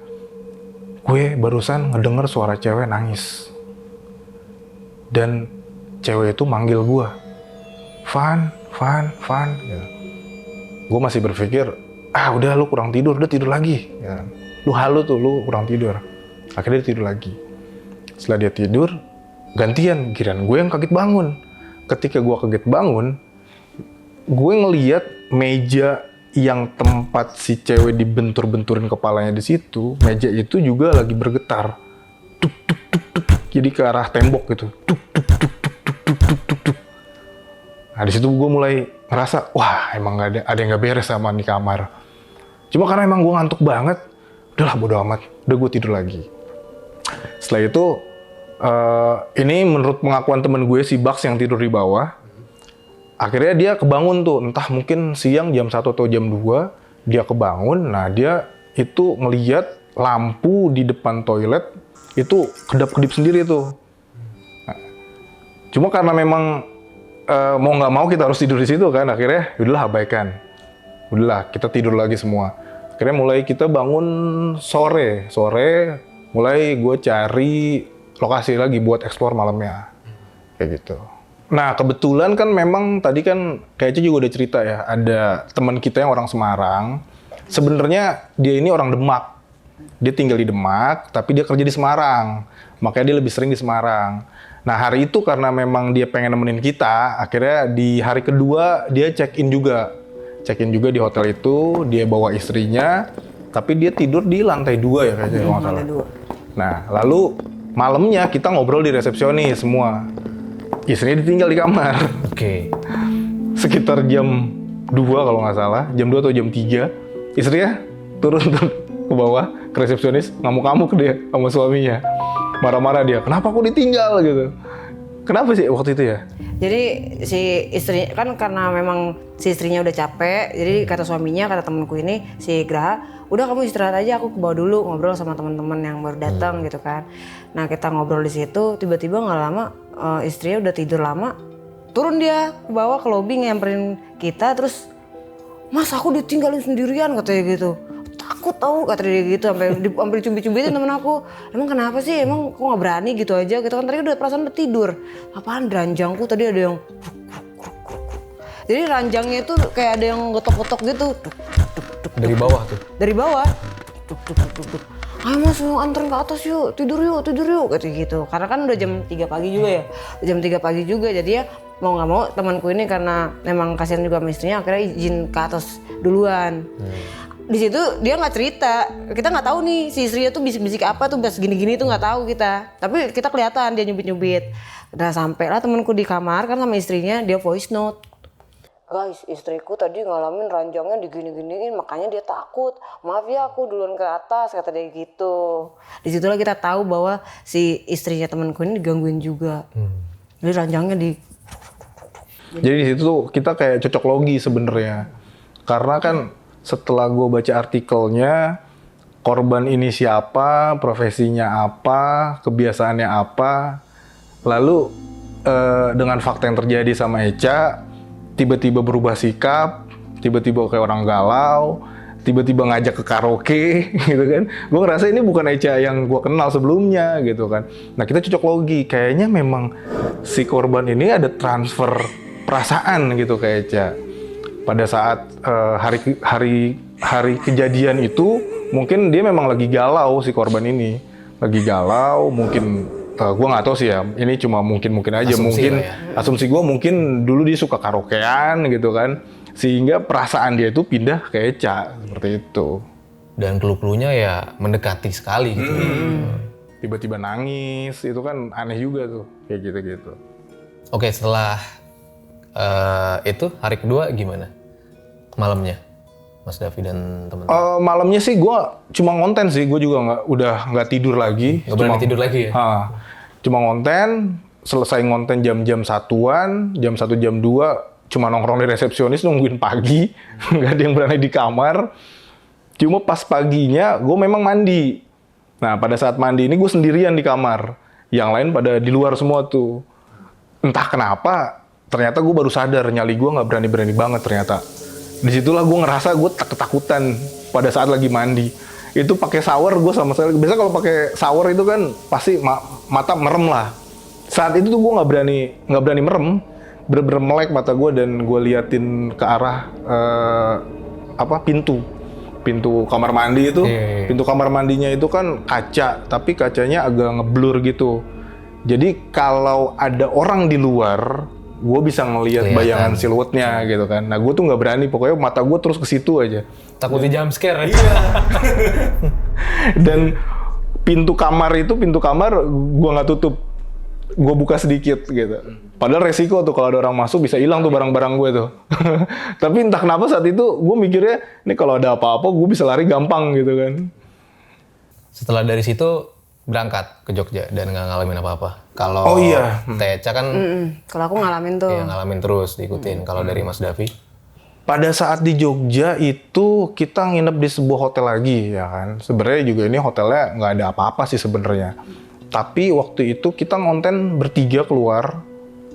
Gue barusan ngedenger suara cewek nangis. Dan cewek itu manggil gue. Van. Gitu. Gue masih berpikir, udah lu kurang tidur, udah tidur lagi. Gitu. Lu halu tuh, lu kurang tidur. Akhirnya dia tidur lagi. Setelah dia tidur, gantian, giliran gue yang kaget bangun. Ketika gue kaget bangun, gue ngeliat meja yang tempat si cewek dibentur-benturin kepalanya di situ, meja itu juga lagi bergetar. Tuk, tuk, tuk, tuk, tuk. Jadi ke arah tembok gitu. Tuk, tuk, tuk, tuk, tuk, tuk, tuk, tuk, tuk. Nah di situ gue mulai ngerasa, wah emang ada yang gak beres sama di kamar. Cuma karena emang gue ngantuk banget, udahlah bodo amat, udah gue tidur lagi. Setelah itu, ini menurut pengakuan temen gue si Baks yang tidur di bawah, akhirnya dia kebangun tuh, entah mungkin siang jam 1 atau jam 2, dia kebangun, nah dia itu ngeliat lampu di depan toilet itu kedap-kedip sendiri tuh. Nah, cuma karena memang mau nggak mau kita harus tidur di situ kan, akhirnya udahlah abaikan. Udahlah kita tidur lagi semua. Akhirnya mulai kita bangun sore mulai gue cari lokasi lagi buat eksplor malamnya. Kayak gitu. Nah, kebetulan kan memang tadi kan kayaknya juga udah cerita ya, ada teman kita yang orang Semarang. Sebenarnya dia ini orang Demak. Dia tinggal di Demak, tapi dia kerja di Semarang. Makanya dia lebih sering di Semarang. Nah, hari itu karena memang dia pengen nemenin kita, akhirnya di hari kedua dia check-in juga. Check-in juga di hotel itu, dia bawa istrinya, tapi dia tidur di lantai 2 ya kayaknya kalau nggak salah. Nah, lalu malamnya kita ngobrol di resepsionis semua. Istrinya ditinggal di kamar. Oke. Sekitar jam 2 kalau nggak salah, jam 2 atau jam 3, istrinya turun ke bawah ke resepsionis, ngamuk-ngamuk dia sama suaminya. Marah-marah dia, kenapa aku ditinggal gitu. Kenapa sih waktu itu ya? Jadi si istri kan karena memang si istrinya udah capek, jadi kata suaminya, kata temenku ini si Graha, udah kamu istirahat aja, aku ke bawah dulu ngobrol sama teman-teman yang baru datang gitu kan. Nah kita ngobrol di situ, tiba-tiba nggak lama istrinya udah tidur lama, turun dia ke bawah ke lobby nyamperin kita, terus Mas aku ditinggalin sendirian katanya gitu. Takut tahu kata dia gitu, sampai dicubit-cubitin temen aku. Emang kenapa sih? Emang kok nggak berani gitu aja? Gitu kan tadi udah perasaan udah tidur. Apaan ranjangku tadi ada yang jadi ranjangnya itu kayak ada yang getok-getok gitu. Dari bawah tuh. Dari bawah. Ayo Mas mau anterin ke atas yuk, tidur yuk kata gitu. Karena kan udah jam 3 pagi juga ya. Jam 3 pagi juga jadi ya mau nggak mau temanku ini karena memang kasihan juga sama istrinya akhirnya izin ke atas duluan. Di situ dia nggak cerita, kita nggak tahu nih si istrinya tuh bisik-bisik apa tuh pas gini-gini tuh nggak tahu kita. Tapi kita kelihatan dia nyubit-nyubit. Nah sampailah temanku di kamar kan sama istrinya, dia voice note. Guys, istriku tadi ngalamin ranjangnya digini-giniin, makanya dia takut. Maaf ya aku duluan ke atas, kata dia gitu. Disitulah kita tahu bahwa si istrinya temanku ini digangguin juga. Jadi ranjangnya di. Jadi di situ tuh kita kayak cocok logi sebenarnya. Karena kan setelah gue baca artikelnya, korban ini siapa, profesinya apa, kebiasaannya apa, lalu dengan fakta yang terjadi sama Echa, tiba-tiba berubah sikap, tiba-tiba kayak orang galau, tiba-tiba ngajak ke karaoke, gitu kan. Gue ngerasa ini bukan Echa yang gue kenal sebelumnya, gitu kan. Nah kita cocok logi, kayaknya memang si korban ini ada transfer perasaan gitu kayak Echa. Pada saat hari kejadian itu mungkin dia memang lagi galau si korban ini, lagi galau mungkin gue nggak tahu sih ya, ini cuma mungkin aja asumsi mungkin ya. Asumsi gue mungkin dulu dia suka karaokean gitu kan, sehingga perasaan dia itu pindah ke Echa seperti itu. Dan clue-cluenya ya mendekati sekali gitu. Tiba-tiba nangis itu kan aneh juga tuh kayak gitu. Oke, setelah itu hari kedua gimana malamnya Mas Davi dan teman-teman? Malamnya sih gue cuma ngonten sih, gue juga nggak tidur lagi. Nggak berani tidur lagi ya? Cuma ngonten, selesai ngonten jam-jam 1-an, jam 1 jam 2 cuma nongkrong di resepsionis nungguin pagi, nggak ada yang berani di kamar. Cuma pas paginya gue memang mandi. Nah pada saat mandi ini gue sendirian di kamar, yang lain pada di luar semua tuh. Entah kenapa, ternyata gue baru sadar nyali gue nggak berani-berani banget ternyata. Disitulah gue ngerasa gue ketakutan pada saat lagi mandi. Itu pakai shower gue sama sekali. Biasa kalau pakai shower itu kan pasti mata merem lah. Saat itu tuh gue nggak berani merem, bener-bener melek mata gue dan gue liatin ke arah pintu kamar mandi itu. Pintu kamar mandinya itu kan kaca, tapi kacanya agak ngeblur gitu. Jadi kalau ada orang di luar, gue bisa ngelihat bayangan siluetnya gitu kan. Nah gue tuh nggak berani, pokoknya mata gue terus ke situ aja. Takut di jump scare ya? Iya. Dan pintu kamar gue nggak tutup, gue buka sedikit gitu. Padahal resiko tuh kalau ada orang masuk bisa hilang tuh barang-barang gue tuh. Tapi entah kenapa saat itu gue mikirnya, ini kalau ada apa-apa gue bisa lari gampang gitu kan. Setelah dari situ berangkat ke Jogja dan nggak ngalamin apa-apa. Kalau Teh Echa kan, Kalau aku ngalamin tuh. ya ngalamin terus diikutin. Kalau dari Mas Davi? pada saat di Jogja itu kita nginep di sebuah hotel lagi ya kan. Sebenarnya juga ini hotelnya nggak ada apa-apa sih sebenarnya. Tapi waktu itu kita ngonten bertiga keluar.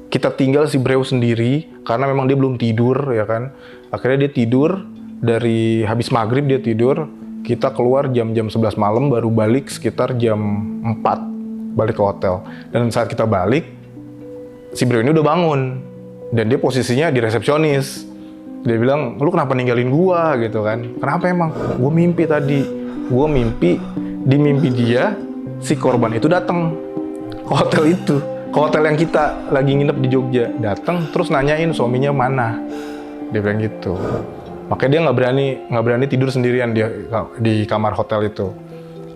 Kita tinggal si Breu sendiri karena memang dia belum tidur ya kan. Akhirnya dia tidur dari habis maghrib dia tidur. Kita keluar jam-jam 11 malam baru balik sekitar jam 4 balik ke hotel. Dan saat kita balik si Breu ini udah bangun dan dia posisinya di resepsionis. Dia bilang, lu kenapa ninggalin gua gitu kan? Kenapa emang? Gua mimpi tadi. Gua mimpi, di mimpi dia, si korban itu datang ke hotel itu. Ke hotel yang kita lagi nginep di Jogja. Datang, terus nanyain suaminya mana. Dia bilang gitu. Makanya dia nggak berani tidur sendirian di kamar hotel itu.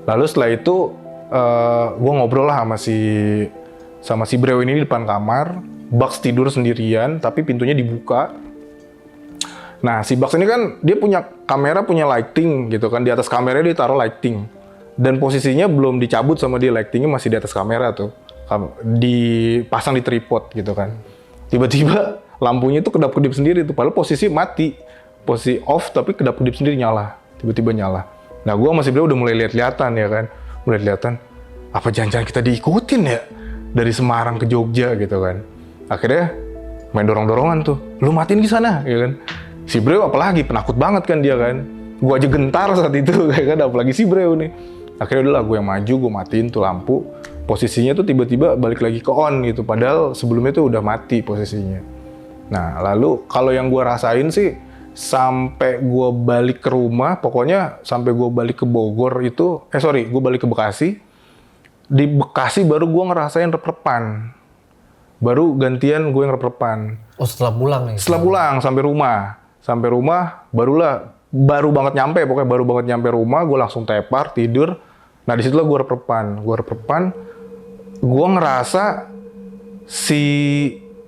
Lalu setelah itu, gua ngobrol lah sama si Breu ini di depan kamar. Bugs tidur sendirian, tapi pintunya dibuka. Nah, si Bugs ini kan dia punya kamera, punya lighting gitu kan. Di atas kamera dia taruh lighting. Dan posisinya belum dicabut sama dia, lightingnya masih di atas kamera tuh. Dipasang di tripod gitu kan. Tiba-tiba lampunya tuh kedap-kedip sendiri tuh. Padahal posisi mati. Posisi off tapi kedap-kedip sendiri nyala. Tiba-tiba nyala. Nah, gua masih udah mulai lihat-lihatan ya kan. Mulai lihatan, apa jangan-jangan kita diikutin ya? Dari Semarang ke Jogja gitu kan. Akhirnya main dorong-dorongan tuh. Lu matiin di sana ya kan. Si Breu apalagi penakut banget kan dia kan. Gua aja gentar saat itu kayak kan, apalagi si Breu nih. Akhirnya udahlah gue yang maju, gue matiin tuh lampu. Posisinya tuh tiba-tiba balik lagi ke on gitu. Padahal sebelumnya tuh udah mati posisinya. Nah lalu kalau yang gue rasain sih sampai gue balik ke rumah, pokoknya sampai gue balik ke Bogor itu, gue balik ke Bekasi. Di Bekasi baru gue ngerasain rep-repan. Baru gantian gue yang rep-repan. Oh setelah pulang nih? Setelah pulang sampai rumah baru banget nyampe, pokoknya baru banget nyampe rumah, gue langsung tepar, tidur. Nah disitulah gue rep-repan, gue ngerasa si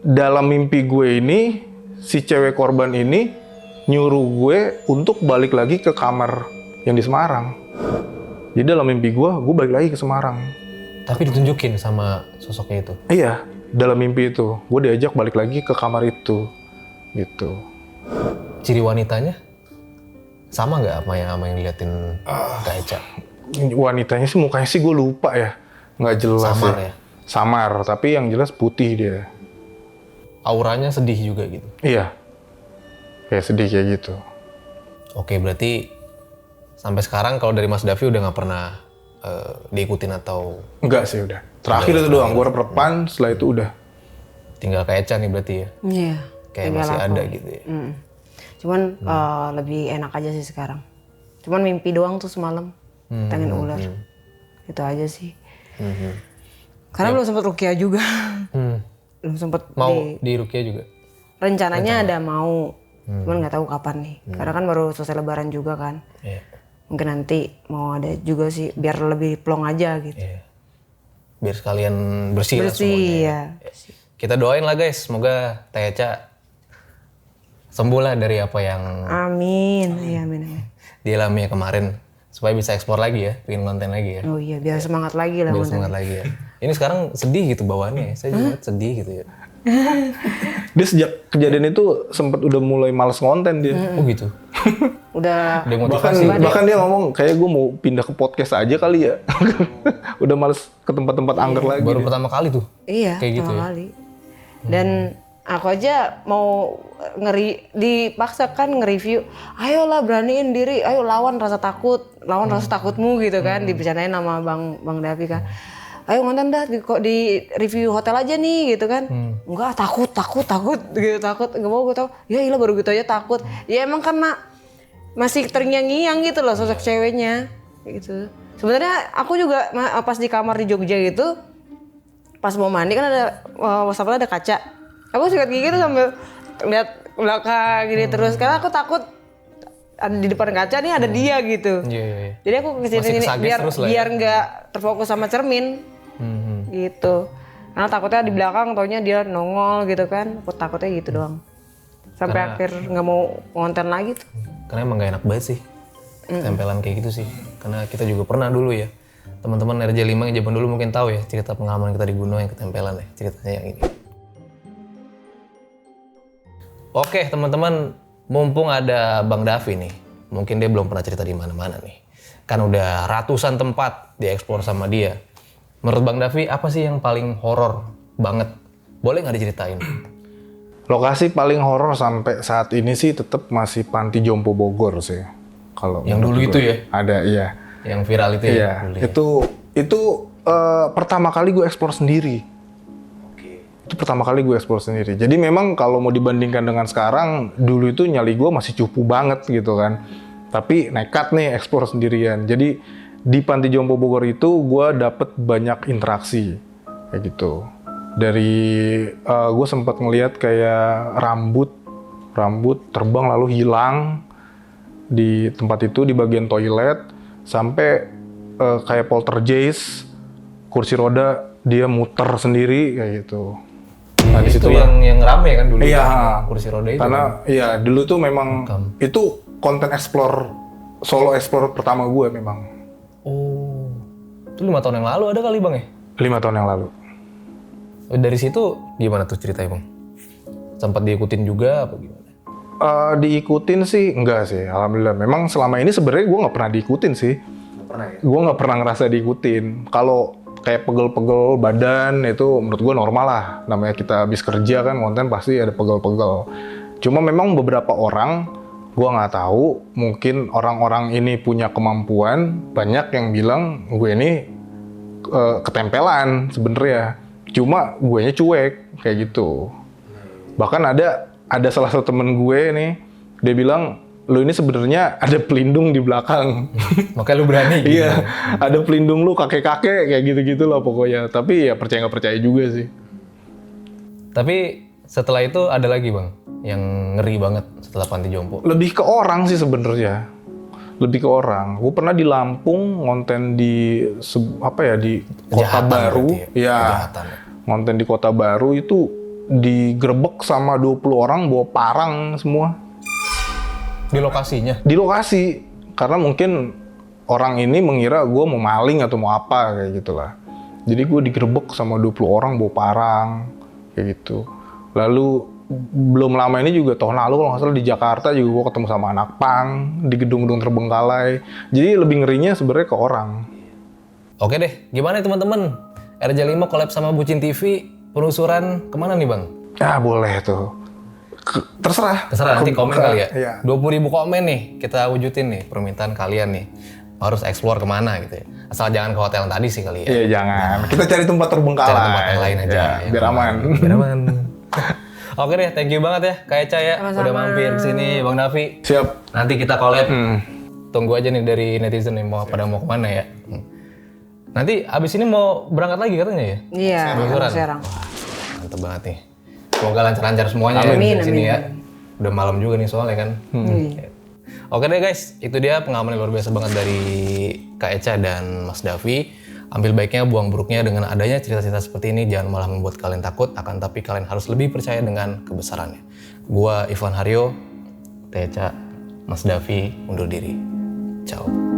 dalam mimpi gue ini, si cewek korban ini nyuruh gue untuk balik lagi ke kamar yang di Semarang. Jadi dalam mimpi gue balik lagi ke Semarang. Tapi ditunjukin sama sosoknya itu? Iya, dalam mimpi itu, gue diajak balik lagi ke kamar itu, gitu. Ciri wanitanya sama nggak sama yang diliatin Kak Eca? Wanitanya sih mukanya sih gue lupa ya, nggak jelas. Samar ya? Samar, tapi yang jelas putih dia. Auranya sedih juga gitu? Iya, kayak sedih kayak gitu. Oke, berarti sampai sekarang kalau dari Mas Davi udah nggak pernah diikutin atau? Enggak sih udah. Terakhir itu doang, gue rep-repan, setelah itu udah. Tinggal Kak Eca nih berarti ya? Iya. Kayak masih ada gitu ya? Cuman lebih enak aja sih sekarang. Cuman mimpi doang tuh semalam. Pengen ular. Itu aja sih. Karena belum sempet ruqyah juga. Belum sempet Mau di ruqyah juga? Rencananya ada mau. Cuman nggak tahu kapan nih. Karena kan baru selesai lebaran juga kan. Iya. Mungkin nanti mau ada juga sih biar lebih plong aja gitu. Iya. Biar sekalian bersih lah semuanya. Ya. Kita doain lah guys, semoga Teh Eca sembuh lah dari apa yang Amin. Iya, amin. dialami kemarin. Supaya bisa ekspor lagi ya, bikin konten lagi ya. Oh iya, biar semangat lagi lah. Biar semangat lagi ya. Ini sekarang sedih gitu bawaannya ya, saya juga sedih gitu ya. Dia sejak kejadian itu sempat udah mulai males konten dia. Oh gitu? Udah Demotivasi. Bahkan dia ngomong kayak gue mau pindah ke podcast aja kali ya. Udah males ke tempat-tempat angker lagi. Baru dia. pertama kali tuh? Iya, kayak gitu pertama ya? kali. Dan aku aja mau dipaksakan nge-review, ayolah beraniin diri, ayo lawan rasa takutmu gitu kan, dibicarain sama Bang Davi kan. Ayo ngonten dah di review hotel aja nih gitu kan. Enggak, takut gitu, takut. Enggak mau gue tau. Ya ilah baru gitu aja takut. Ya emang karena masih terngiang-ngiang gitu loh sosok ceweknya gitu. Sebenarnya aku juga pas di kamar di Jogja gitu, pas mau mandi kan ada wastafel ada kaca. Aku sikat gigi tuh sambil lihat belakang gini terus karena aku takut ada di depan kaca nih ada dia gitu. Iya. Jadi aku kesini biar nggak terfokus sama cermin gitu. Karena takutnya di belakang taunya dia nongol gitu kan. Aku takutnya gitu doang. Sampai akhir nggak mau ngonten lagi tuh. Karena emang gak enak banget sih tempelan kayak gitu sih. Karena kita juga pernah dulu ya. Teman-teman RJ5 yang zaman dulu mungkin tahu ya cerita pengalaman kita di gunung yang ketempelan ya. Ceritanya yang ini. Oke teman-teman, mumpung ada Bang Davi nih, mungkin dia belum pernah cerita di mana-mana nih. Kan udah ratusan tempat dieksplor sama dia. Menurut Bang Davi, apa sih yang paling horor banget? Boleh nggak diceritain? Lokasi paling horor sampai saat ini sih tetap masih Panti Jompo Bogor sih. Kalau Yang dulu menurut itu gue. ya? Ada, iya. Yang viral itu ya? Iya, dulu ya? itu pertama kali gue eksplor sendiri. Itu pertama kali gue eksplor sendiri. Jadi memang kalau mau dibandingkan dengan sekarang, dulu itu nyali gue masih cupu banget gitu kan. Tapi nekat nih eksplor sendirian. Jadi di Panti Jompo Bogor itu gue dapet banyak interaksi kayak gitu. Dari gue sempat ngelihat kayak rambut terbang lalu hilang di tempat itu di bagian toilet, sampai kayak poltergeist, kursi roda dia muter sendiri kayak gitu. Nah, di itu situ yang rame kan dulu. iya, kan? Kursi roda itu. karena kan? iya dulu tuh memang itu konten explore solo explore pertama gue memang. Oh, itu 5 tahun yang lalu ada kali Bang ya? 5 tahun yang lalu. Dari situ gimana tuh ceritanya Bang? Sempat diikutin juga apa gimana? Diikutin sih enggak sih, alhamdulillah. Memang selama ini sebenarnya gue nggak pernah diikutin sih. Gue nggak pernah ngerasa diikutin. Kalau kayak pegel-pegel badan itu menurut gue normal lah. Namanya kita habis kerja kan konten pasti ada pegel-pegel. Cuma memang beberapa orang, gue nggak tahu, mungkin orang-orang ini punya kemampuan, banyak yang bilang gue ini ketempelan sebenarnya. Cuma guenya cuek kayak gitu. Bahkan ada salah satu temen gue nih, dia bilang, lu ini sebenarnya ada pelindung di belakang. Makanya lu berani gitu. Iya, ada pelindung lu kakek-kakek kayak gitu-gitu lah pokoknya. Tapi ya percaya nggak percaya juga sih. Tapi setelah itu ada lagi Bang yang ngeri banget setelah Panti Jompo. Lebih ke orang sih sebenarnya. Lebih ke orang. Gue pernah di Lampung ngonten di di Kota Kejahatan Baru. berarti ya? Iya. Kejahatan ya? Ngonten di Kota Baru itu digerebek sama 20 orang bawa parang semua. Di lokasinya? Di lokasi. Karena mungkin orang ini mengira gue mau maling atau mau apa kayak gitulah. Jadi gue digerebek sama 20 orang bawa parang kayak gitu. Lalu belum lama ini juga tahun lalu kalau nggak salah di Jakarta juga gue ketemu sama anak pang di gedung-gedung terbengkalai. Jadi lebih ngerinya sebenarnya ke orang. Oke deh, gimana teman-teman? RJ5 collab sama Bucin TV, penelusuran kemana nih Bang? Ya boleh tuh. Terserah. Terserah nanti komen kali ya. Iya. 20.000 komen nih, kita wujudin nih permintaan kalian nih. Harus explore kemana gitu ya. Asal jangan ke hotel yang tadi sih kali ya. Iya jangan. Kita cari tempat terbengkalai. Cari tempat yang lain aja. Ya, yang biar aman. Biar aman. Oke deh, thank you banget ya Kak Eca ya. Sama-sama. Udah mampir sini Bang Davi. Siap. Nanti kita collab. Tunggu aja nih dari netizen nih mau pada mau kemana ya. Nanti abis ini mau berangkat lagi katanya ya? Iya, Penelusuran. Serang. Mantep banget nih. Semoga lancar-lancar semuanya ya Amin, di sini amin, ya. Udah malam juga nih soalnya kan. Oke deh guys, itu dia pengalaman yang luar biasa banget dari Kak Eca dan Mas Davi. Ambil baiknya, buang buruknya. Dengan adanya cerita-cerita seperti ini, jangan malah membuat kalian takut, akan tapi kalian harus lebih percaya dengan kebesarannya. Gua Ivan Haryo, Kak Eca, Mas Davi undur diri. Ciao.